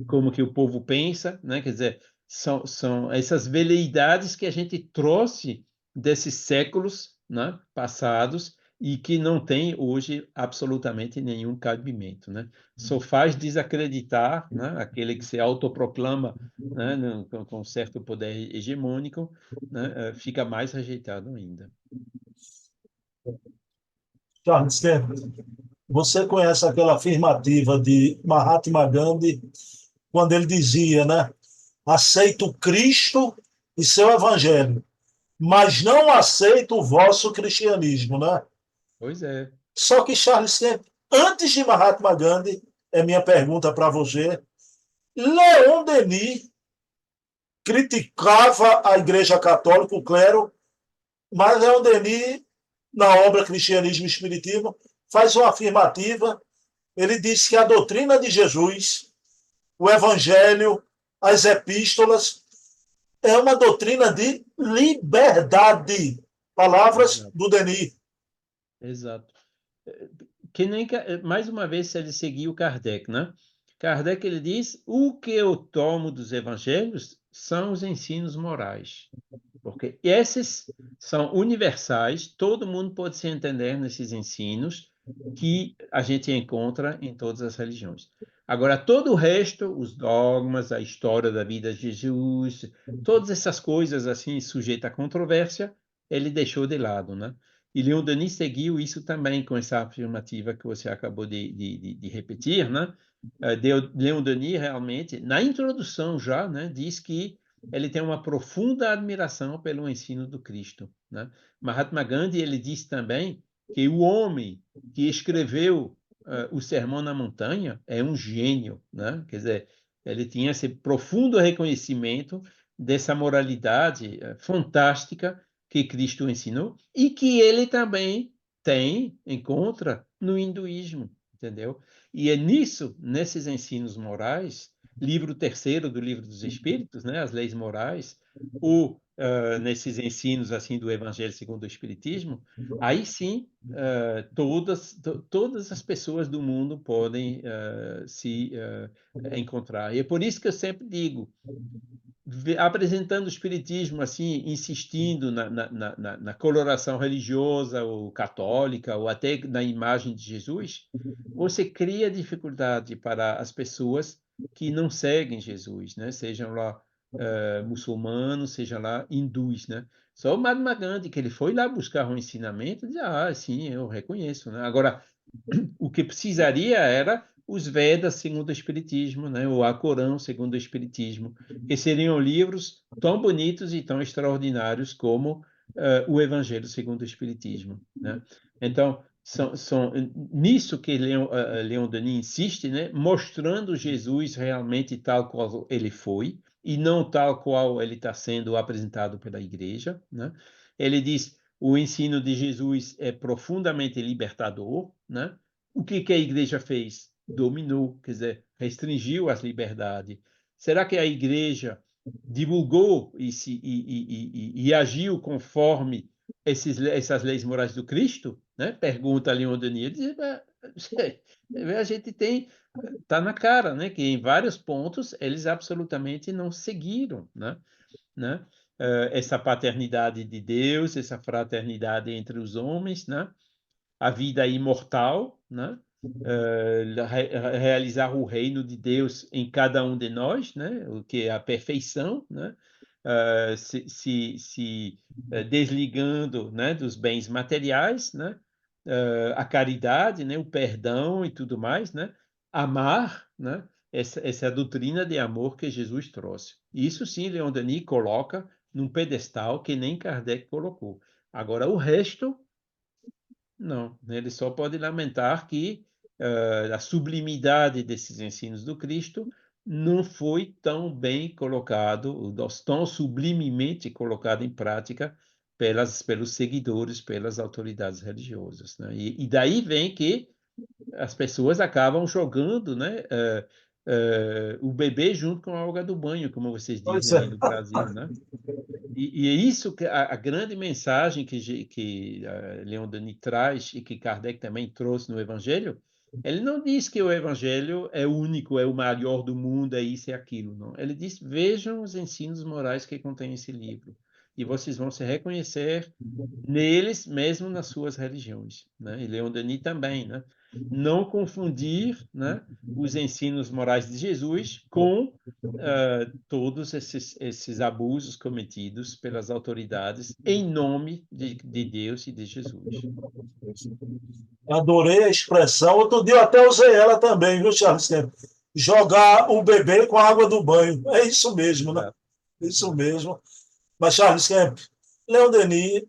como que o povo pensa, né? Quer dizer, são essas veleidades que a gente trouxe desses séculos, né, passados e que não tem hoje absolutamente nenhum cabimento, né? Só faz desacreditar, né, aquele que se autoproclama, né, com certo poder hegemônico, né, fica mais rejeitado ainda. Charles Kemp, você conhece aquela afirmativa de Mahatma Gandhi, quando ele dizia, né? Aceito Cristo e seu evangelho, mas não aceito o vosso cristianismo, né? Pois é, Só que Charles Kemp, antes de Mahatma Gandhi, é minha pergunta para você, Leon Denis criticava a Igreja Católica, o clero, mas Leon Denis, na obra Cristianismo e Espiritismo, faz uma afirmativa. Ele diz que a doutrina de Jesus, o Evangelho, as epístolas, é uma doutrina de liberdade. Palavras exato, do Denis. exato. Que nem mais uma vez ele seguiu Kardec, né? Kardec ele diz: o que eu tomo dos evangelhos são os ensinos morais, porque esses são universais, todo mundo pode se entender nesses ensinos que a gente encontra em todas as religiões. Agora, todo o resto, os dogmas, a história da vida de Jesus, todas essas coisas assim sujeitas a controvérsia, ele deixou de lado, né? E Leon Denis seguiu isso também com essa afirmativa que você acabou de repetir, né? Leon Denis realmente, na introdução já, né, diz que ele tem uma profunda admiração pelo ensino do Cristo, né? Mahatma Gandhi ele diz também que o homem que escreveu o Sermão na Montanha é um gênio, né? Quer dizer, ele tinha esse profundo reconhecimento dessa moralidade fantástica que Cristo ensinou e que ele também encontra no hinduísmo, entendeu? E é nesses ensinos morais, livro terceiro do Livro dos Espíritos, né, as leis morais, ou nesses ensinos assim do Evangelho segundo o Espiritismo, aí sim todas as pessoas do mundo podem se encontrar. E é por isso que eu sempre digo, apresentando o espiritismo assim, insistindo na coloração religiosa ou católica ou até na imagem de Jesus, você cria dificuldade para as pessoas que não seguem Jesus, né? Sejam lá muçulmanos, sejam lá hindus, né? Só o Mahatma Gandhi, que ele foi lá buscar um ensinamento, diz, sim, eu reconheço, né? Agora, o que precisaria era os Vedas segundo o Espiritismo, né? O Alcorão segundo o Espiritismo, que seriam livros tão bonitos e tão extraordinários como o Evangelho segundo o Espiritismo, né? Então, são nisso que Leon Denis insiste, né? Mostrando Jesus realmente tal qual ele foi e não tal qual ele está sendo apresentado pela Igreja, né? Ele diz o ensino de Jesus é profundamente libertador, né? O que a igreja fez? Dominou, quer dizer, restringiu as liberdades. Será que a igreja divulgou e agiu conforme essas leis morais do Cristo? Né? Pergunta Leon Denis. Diz, a gente está na cara, né? Que em vários pontos eles absolutamente não seguiram, né? Essa paternidade de Deus, essa fraternidade entre os homens, né? A vida imortal, né? Realizar o reino de Deus em cada um de nós, né? O que é a perfeição, né? Desligando, né? Dos bens materiais, né? A caridade, né? O perdão e tudo mais, né? Amar, né? Essa é a doutrina de amor que Jesus trouxe. Isso sim, Leon Denis coloca num pedestal que nem Kardec colocou. Agora, o resto não, né? Ele só pode lamentar que a sublimidade desses ensinos do Cristo não foi tão bem colocado, tão sublimemente colocado em prática pelos seguidores, pelas autoridades religiosas, né? E daí vem que as pessoas acabam jogando, né, o bebê junto com a água do banho, como vocês Pois dizem é. aí no Brasil, né? E é isso que a grande mensagem que Leon Denis traz e que Kardec também trouxe no Evangelho. Ele não diz que o Evangelho é único, é o maior do mundo, é isso e aquilo, não. Ele diz: vejam os ensinos morais que contém esse livro e vocês vão se reconhecer neles, mesmo nas suas religiões, né? E Leon Denis também, né? Não confundir, né, os ensinos morais de Jesus com todos esses abusos cometidos pelas autoridades em nome de Deus e de Jesus. Adorei a expressão. Outro dia eu até usei ela também, viu, Charles Kemp? Jogar o bebê com a água do banho. É isso mesmo, né? Exato. Isso mesmo. Mas, Charles Kemp, Leon Denis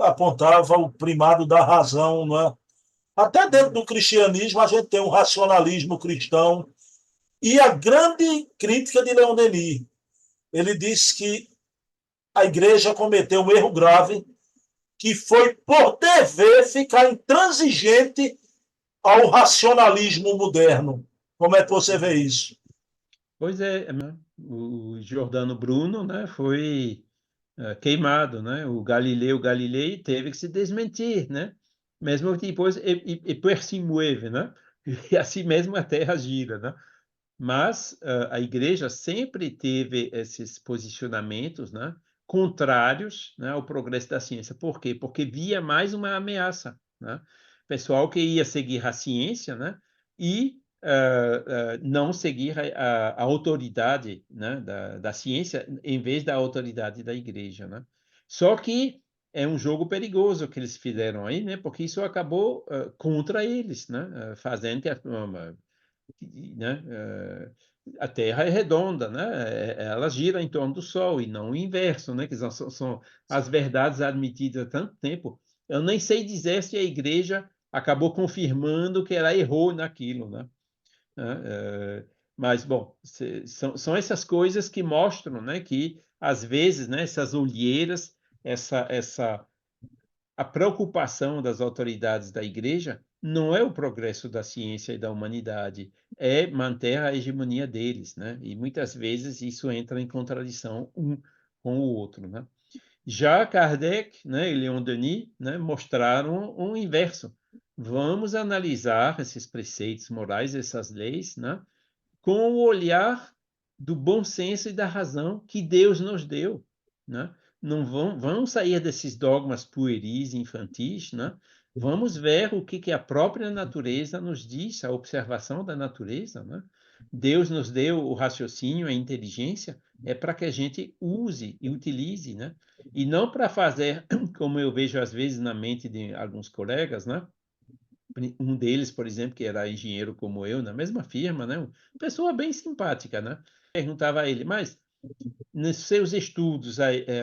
apontava o primado da razão, não é? Até dentro do cristianismo a gente tem um racionalismo cristão. E a grande crítica de Leon Denis, ele disse que a igreja cometeu um erro grave, que foi por dever ficar intransigente ao racionalismo moderno. Como é que você vê isso? Pois é, né? O Giordano Bruno, né, foi queimado, né? O Galileu Galilei teve que se desmentir, né? Mesmo que depois e per si mueve, né? E assim mesmo a Terra gira, né? Mas a igreja sempre teve esses posicionamentos, né, contrários, né, ao progresso da ciência. Por quê? Porque via mais uma ameaça, né? Pessoal que ia seguir a ciência, né, e não seguir a autoridade, né, da ciência em vez da autoridade da igreja, né? Só que é um jogo perigoso que eles fizeram aí, né? Porque isso acabou contra eles, né? Fazendo que né? A Terra é redonda, né? Ela gira em torno do Sol e não o inverso, né? Que são as verdades admitidas há tanto tempo. Eu nem sei dizer se a Igreja acabou confirmando que ela errou naquilo, né? Mas, bom, são essas coisas que mostram, né, que, às vezes, né, essas olheiras, a preocupação das autoridades da igreja não é o progresso da ciência e da humanidade, é manter a hegemonia deles, né? E muitas vezes isso entra em contradição um com o outro, né? Já Kardec, né, e Leon Denis, né, mostraram o inverso. Vamos analisar esses preceitos morais, essas leis, né, com o olhar do bom senso e da razão que Deus nos deu, né? Não vão sair desses dogmas pueris e infantis, né? Vamos ver o que a própria natureza nos diz, a observação da natureza, né? Deus nos deu o raciocínio, a inteligência, é para que a gente use e utilize, né? E não para fazer, como eu vejo às vezes na mente de alguns colegas, né? Um deles, por exemplo, que era engenheiro como eu, na mesma firma, né? Uma pessoa bem simpática, né? Perguntava a ele, mas nos seus estudos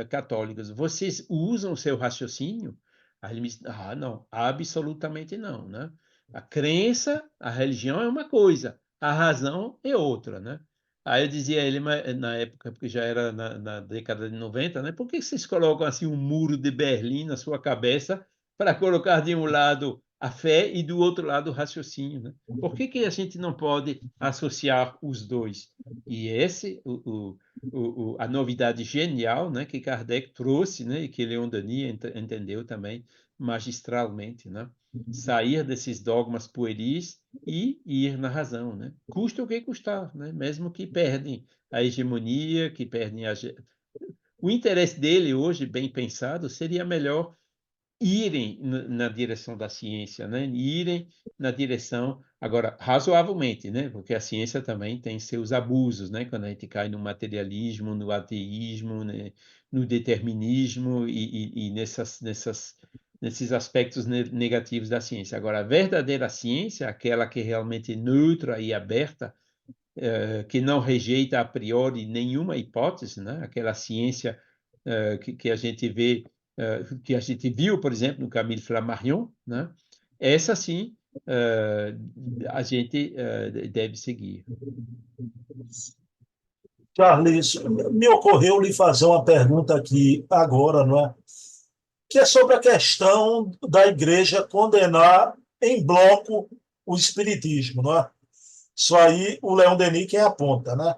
católicos, vocês usam o seu raciocínio? Aí ele me disse, não, absolutamente não, né? A crença, a religião é uma coisa, a razão é outra, né? Aí eu dizia a ele, mas, na época, porque já era na década de 90, né? Por que vocês colocam assim um muro de Berlim na sua cabeça para colocar de um lado a fé e do outro lado o raciocínio, né? Por que a gente não pode associar os dois? E esse, a novidade genial, né, que Kardec trouxe, né, e que Leon Denis entendeu também magistralmente, né? Sair desses dogmas pueris e ir na razão, né? Custa o que custar, né? Mesmo que perdem a hegemonia, que perdem o interesse dele hoje, bem pensado, seria melhor irem na direção da ciência, né? Irem na direção, agora, razoavelmente, né? Porque a ciência também tem seus abusos, né? Quando a gente cai no materialismo, no ateísmo, né? No determinismo e nesses aspectos negativos da ciência. Agora, a verdadeira ciência, aquela que é realmente neutra e aberta, que não rejeita a priori nenhuma hipótese, né? Aquela ciência que a gente vê, que a gente viu, por exemplo, no Camille Flammarion, né? Essa sim a gente deve seguir. Carlos, me ocorreu lhe fazer uma pergunta aqui agora, não é? Que é sobre a questão da igreja condenar em bloco o espiritismo, não é? Isso aí o Leão Denis quem aponta, né?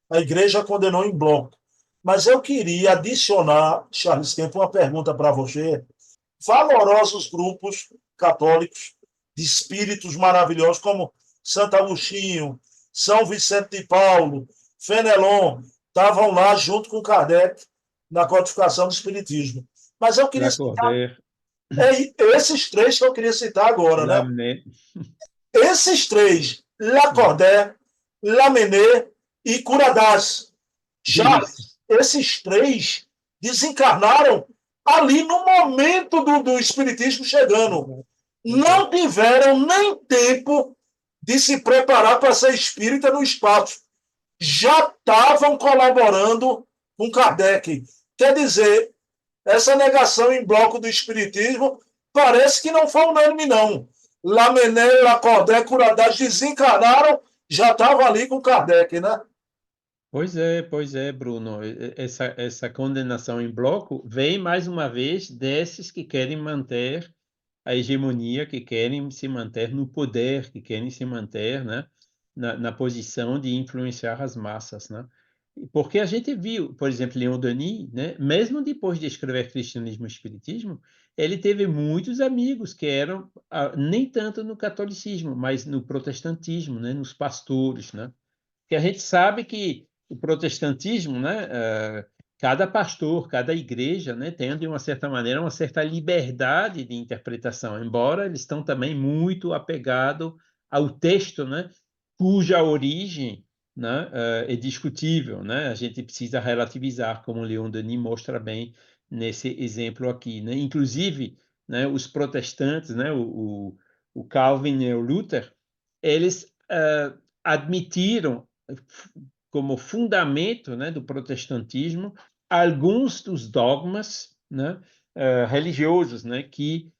A igreja condenou em bloco. Mas eu queria adicionar, Charles Kemp, uma pergunta para você. Valorosos grupos católicos de espíritos maravilhosos, como Santo Agostinho, São Vicente de Paulo, Fenelon, estavam lá junto com Kardec na codificação do Espiritismo. Mas eu queria citar Lacordaire, esses três que eu queria citar agora, né? Lamennais, Esses três, Lacordaire, Lamennais e Curadas. isso. Charles, esses três desencarnaram ali no momento do Espiritismo chegando. Não tiveram nem tempo de se preparar para ser espírita no espaço. Já estavam colaborando com Kardec. Quer dizer, essa negação em bloco do Espiritismo parece que não foi unânime, não. Lamennais, Lacordaire, Curadas desencarnaram, já estavam ali com Kardec, né? Pois é, Bruno. Essa condenação em bloco vem mais uma vez desses que querem manter a hegemonia, que querem se manter no poder, que querem se manter, né, na posição de influenciar as massas, né? Porque a gente viu, por exemplo, Leon Denis, né, mesmo depois de escrever Cristianismo e Espiritismo, ele teve muitos amigos que eram nem tanto no catolicismo, mas no protestantismo, né, nos pastores, né? Que a gente sabe que o protestantismo, né, cada pastor, cada igreja, né, tem de uma certa maneira uma certa liberdade de interpretação, embora eles estão também muito apegados ao texto, né, cuja origem, né, é discutível, né? A gente precisa relativizar, como Leon Denis mostra bem nesse exemplo aqui, né? Inclusive, né, os protestantes, né, o Calvin e o Luther, eles admitiram como fundamento, né, do protestantismo alguns dos dogmas, né, religiosos, né, que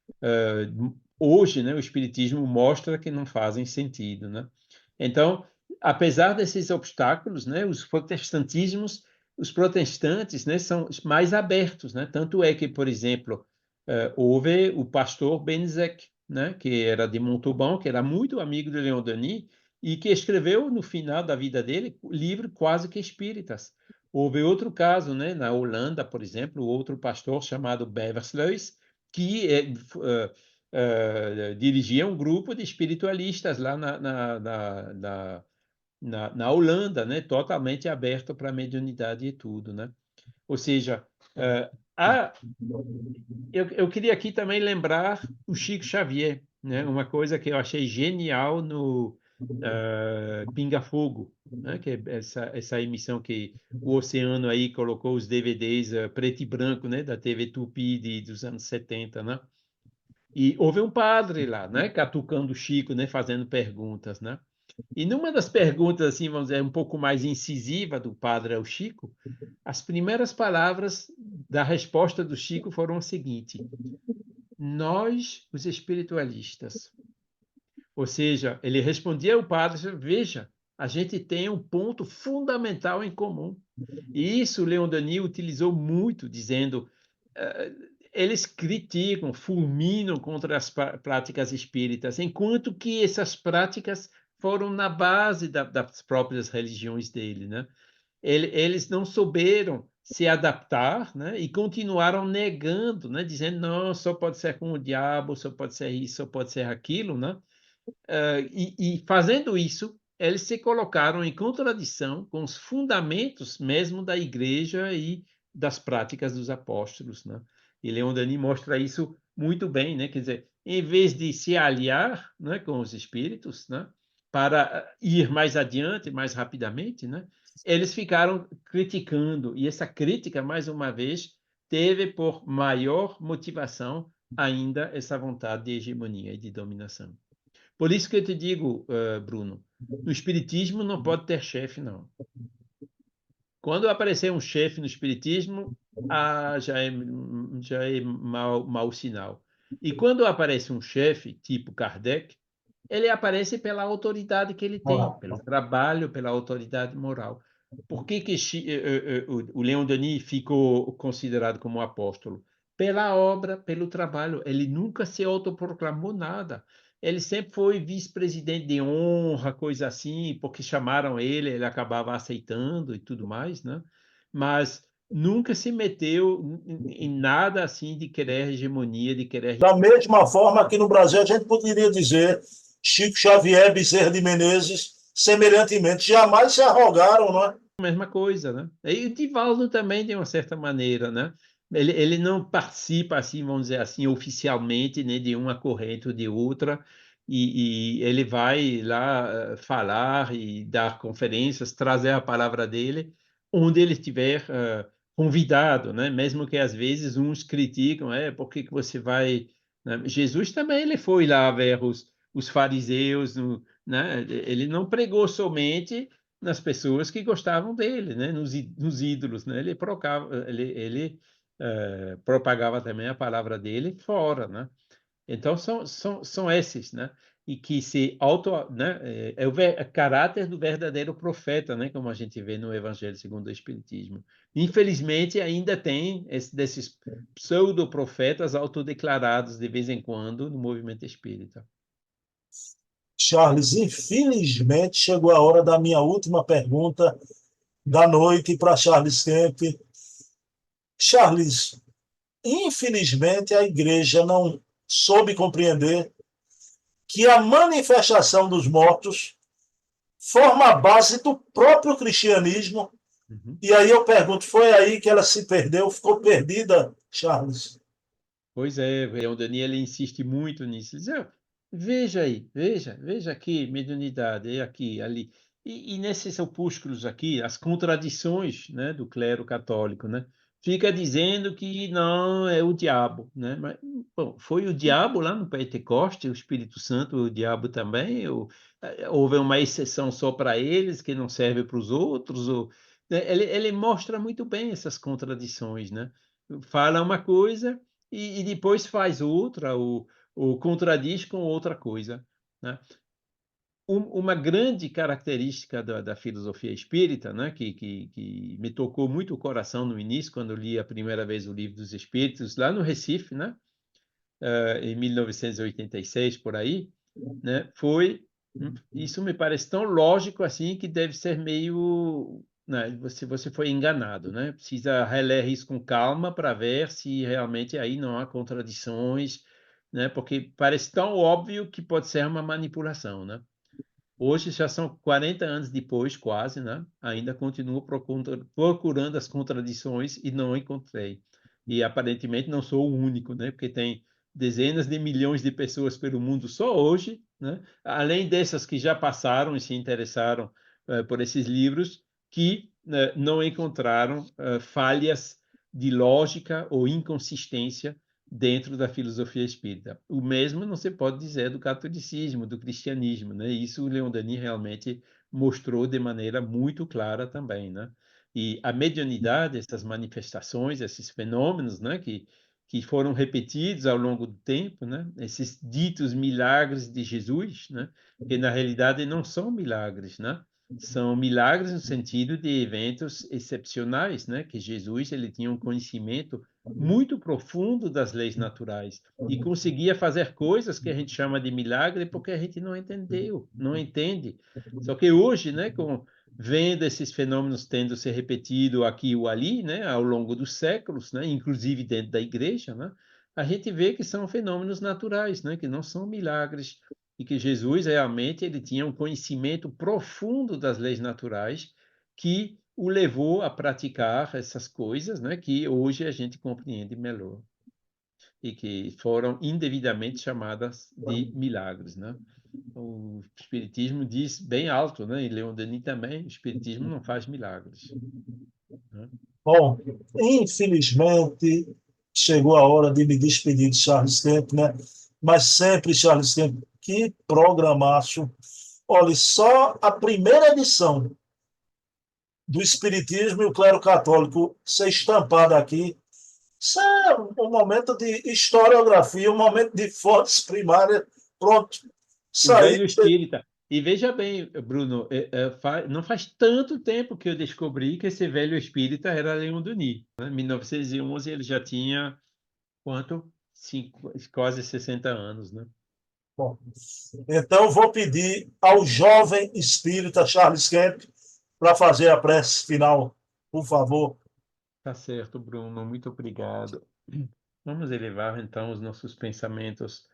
hoje, né, o espiritismo mostra que não fazem sentido, né? Então, apesar desses obstáculos, né, os protestantes, né, são mais abertos, né? Tanto é que, por exemplo, houve o pastor Benezek, né, que era de Montauban, que era muito amigo de Leon Denis e que escreveu no final da vida dele livro quase que espíritas. Houve outro caso, né, na Holanda, por exemplo, outro pastor chamado Beversluis, que dirigia um grupo de espiritualistas lá na Holanda, né, totalmente aberto para a mediunidade e tudo, né? Ou seja, eu queria aqui também lembrar o Chico Xavier, né? Uma coisa que eu achei genial no Pinga Fogo, né? Que é essa emissão que o Oceano aí colocou os DVDs preto e branco, né? Da TV Tupi dos anos 70, né? E houve um padre lá, né? Catucando o Chico, né? Fazendo perguntas, né? E numa das perguntas, assim, vamos dizer, um pouco mais incisiva do padre ao Chico, as primeiras palavras da resposta do Chico foram o seguinte: nós, os espiritualistas. Ou seja, ele respondia ao padre: veja, a gente tem um ponto fundamental em comum. E isso Leon Denis utilizou muito, dizendo: eles criticam, fulminam contra as práticas espíritas, enquanto que essas práticas foram na base das próprias religiões dele, né? Eles não souberam se adaptar, né? E continuaram negando, né? Dizendo, não, só pode ser com o diabo, só pode ser isso, só pode ser aquilo, né? E fazendo isso, eles se colocaram em contradição com os fundamentos mesmo da igreja e das práticas dos apóstolos, né? E Leon Denis mostra isso muito bem, né? Quer dizer, em vez de se aliar, né, com os espíritos, né, para ir mais adiante, mais rapidamente, né, eles ficaram criticando, e essa crítica, mais uma vez, teve por maior motivação ainda essa vontade de hegemonia e de dominação. Por isso que eu te digo, Bruno, no espiritismo não pode ter chefe, não. Quando aparecer um chefe no espiritismo, já é mau sinal. E quando aparece um chefe, tipo Kardec, ele aparece pela autoridade que ele tem, pelo trabalho, pela autoridade moral. Por que o Leon Denis ficou considerado como apóstolo? Pela obra, pelo trabalho. Ele nunca se autoproclamou nada. Ele sempre foi vice-presidente de honra, coisa assim, porque chamaram ele, ele acabava aceitando e tudo mais, né? Mas nunca se meteu em nada assim de querer hegemonia, de querer. Da mesma forma, aqui no Brasil, a gente poderia dizer Chico Xavier, Bezerra de Menezes, semelhantemente, jamais se arrogaram, não é? Mesma coisa, né? E o Divaldo também, de uma certa maneira, né? Ele não participa, assim, vamos dizer assim, oficialmente, né, de uma corrente ou de outra, e ele vai lá falar e dar conferências, trazer a palavra dele, onde ele estiver convidado, né? Mesmo que às vezes uns criticam, por que que você vai... né? Jesus também ele foi lá ver os fariseus, né? Ele não pregou somente nas pessoas que gostavam dele, né? Nos ídolos, né? Ele propagava também a palavra dele fora, né? Então são esses, né? E que se né? É caráter do verdadeiro profeta, né? Como a gente vê no Evangelho segundo o Espiritismo. Infelizmente ainda tem desses pseudo-profetas autodeclarados de vez em quando no movimento espírita. Charles, infelizmente chegou a hora da minha última pergunta da noite para Charles Kemp. Charles, infelizmente a igreja não soube compreender que a manifestação dos mortos forma a base do próprio cristianismo. Uhum. E aí eu pergunto, foi aí que ela se perdeu, ficou perdida, Charles? Pois é, o Daniel ele insiste muito nisso. Ele diz, veja aí, veja aqui, mediunidade, é aqui, ali. E nesses opúsculos aqui, as contradições, né, do clero católico, né? Fica dizendo que não é o diabo, né? Mas, bom, foi o diabo lá no Pentecoste, o Espírito Santo, o diabo também, houve uma exceção só para eles, que não serve para os outros, né? Ele mostra muito bem essas contradições, né? Fala uma coisa e depois faz outra, ou contradiz com outra coisa, né? uma grande característica da filosofia espírita, né, que me tocou muito o coração no início, quando eu li a primeira vez o Livro dos Espíritos, lá no Recife, né, em 1986, por aí, né, foi, isso me parece tão lógico assim que deve ser meio, né, você foi enganado, né? Precisa reler isso com calma para ver se realmente aí não há contradições, né? Porque parece tão óbvio que pode ser uma manipulação, né? Hoje já são 40 anos depois, quase, né? Ainda continuo procurando as contradições e não encontrei. E aparentemente não sou o único, né? Porque tem dezenas de milhões de pessoas pelo mundo só hoje, né? Além dessas que já passaram e se interessaram por esses livros, que não encontraram falhas de lógica ou inconsistência dentro da filosofia espírita. O mesmo não se pode dizer do catolicismo, do cristianismo, né? Isso o Leon Denis realmente mostrou de maneira muito clara também, né? E a mediunidade, essas manifestações, esses fenômenos, né, que foram repetidos ao longo do tempo, né? Esses ditos milagres de Jesus, né? Que na realidade não são milagres, né? São milagres no sentido de eventos excepcionais, né? Que Jesus ele tinha um conhecimento muito profundo das leis naturais e conseguia fazer coisas que a gente chama de milagre porque a gente não entendeu, não entende. Só que hoje, né, vendo esses fenômenos tendo se repetido aqui ou ali, né, ao longo dos séculos, né, inclusive dentro da igreja, né, a gente vê que são fenômenos naturais, né, que não são milagres e que Jesus realmente ele tinha um conhecimento profundo das leis naturais que o levou a praticar essas coisas, né, que hoje a gente compreende melhor e que foram indevidamente chamadas de milagres, né? O Espiritismo diz bem alto, né? E Leon Denis também, o Espiritismo não faz milagres, né? Bom, infelizmente, chegou a hora de me despedir de Charles Kemp, né? Mas sempre, Charles Kemp, que programaço. Olha, só a primeira edição do Espiritismo e o clero católico ser estampada aqui. Isso é um momento de historiografia, um momento de fontes primárias. Pronto, O saí. velho espírita. E veja bem, Bruno, não faz tanto tempo que eu descobri que esse velho espírita era Leon Denis, né? Em 1911 ele já tinha quanto? Quase 60 anos, né? Bom, então vou pedir ao jovem espírita Charles Kemp para fazer a prece final, por favor. Tá certo, Bruno, muito obrigado. Vamos elevar então os nossos pensamentos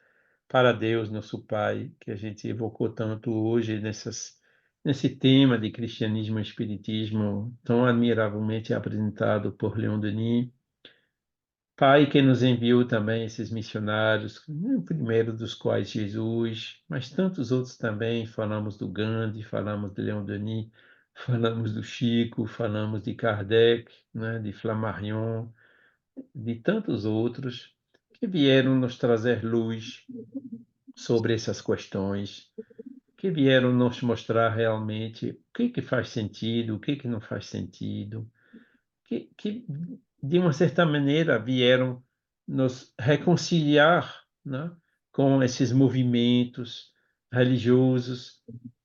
para Deus, nosso Pai, que a gente evocou tanto hoje nesse tema de cristianismo e espiritismo tão admiravelmente apresentado por Leon Denis. Pai que nos enviou também esses missionários, o primeiro dos quais Jesus, mas tantos outros também. Falamos do Gandhi, falamos de Leon Denis, falamos do Chico, falamos de Kardec, né, de Flammarion, de tantos outros que vieram nos trazer luz sobre essas questões, que vieram nos mostrar realmente o que faz sentido, o que não faz sentido, que de uma certa maneira vieram nos reconciliar, né, com esses movimentos religiosos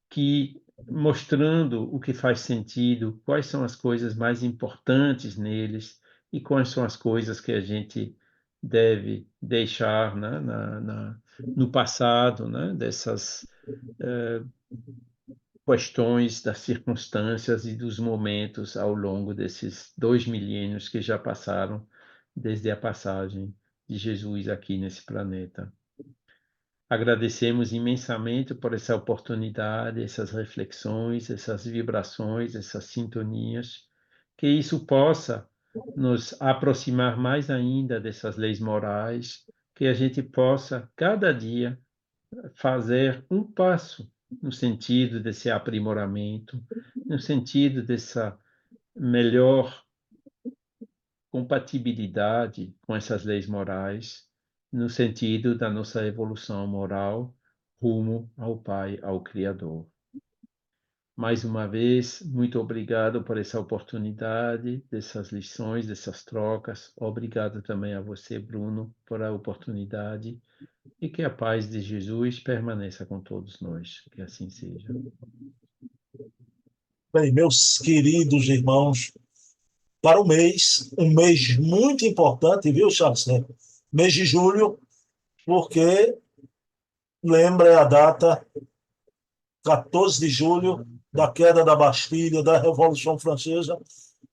que mostrando o que faz sentido, quais são as coisas mais importantes neles e quais são as coisas que a gente deve deixar, né, no passado, né, dessas questões, das circunstâncias e dos momentos ao longo desses 2 milênios que já passaram desde a passagem de Jesus aqui nesse planeta. Agradecemos imensamente por essa oportunidade, essas reflexões, essas vibrações, essas sintonias, que isso possa nos aproximar mais ainda dessas leis morais, que a gente possa, cada dia, fazer um passo no sentido desse aprimoramento, no sentido dessa melhor compatibilidade com essas leis morais, no sentido da nossa evolução moral rumo ao Pai, ao Criador. Mais uma vez, muito obrigado por essa oportunidade, dessas lições, dessas trocas. Obrigado também a você, Bruno, por a oportunidade e que a paz de Jesus permaneça com todos nós. Que assim seja. Bem, meus queridos irmãos, para o mês, um mês muito importante, viu, Charles? Né? Mês de julho, porque lembra a data 14 de julho da queda da Bastilha, da Revolução Francesa,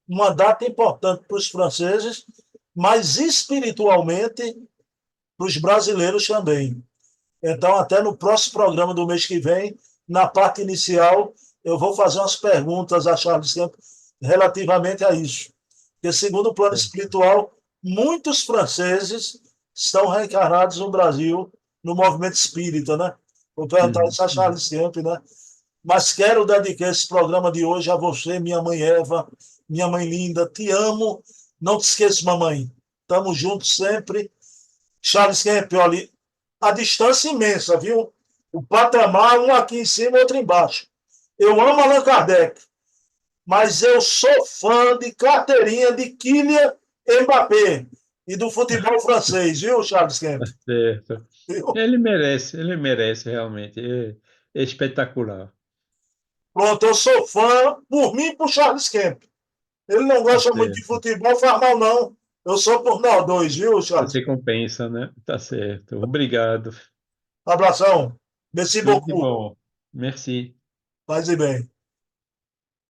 uma data importante para os franceses, mas espiritualmente para os brasileiros também. Então, até no próximo programa do mês que vem, na parte inicial, eu vou fazer umas perguntas a Charles Kemp relativamente a isso. Porque, segundo o plano espiritual, muitos franceses estão reencarnados no Brasil, no movimento espírita, né? Vou perguntar isso a Charles Kemp, né? Mas quero dedicar esse programa de hoje a você, minha mãe Eva, minha mãe linda. Te amo. Não te esqueça, mamãe. Estamos juntos sempre. Charles Kemp, olha, a distância é imensa, viu? O patamar, um aqui em cima, outro embaixo. Eu amo Allan Kardec, mas eu sou fã de carteirinha de Kylian Mbappé e do futebol francês, viu, Charles Kemp? Certo. Ele merece realmente. É espetacular. Pronto, eu sou fã, por mim, por Charles Kemp. Ele não Tá gosta muito de certo. futebol, faz mal não. Eu sou por nós dois, viu, Charles? Você compensa, né? Tá certo. Obrigado. Abração. Merci Tudo de beaucoup. bom. Merci. Paz e bem.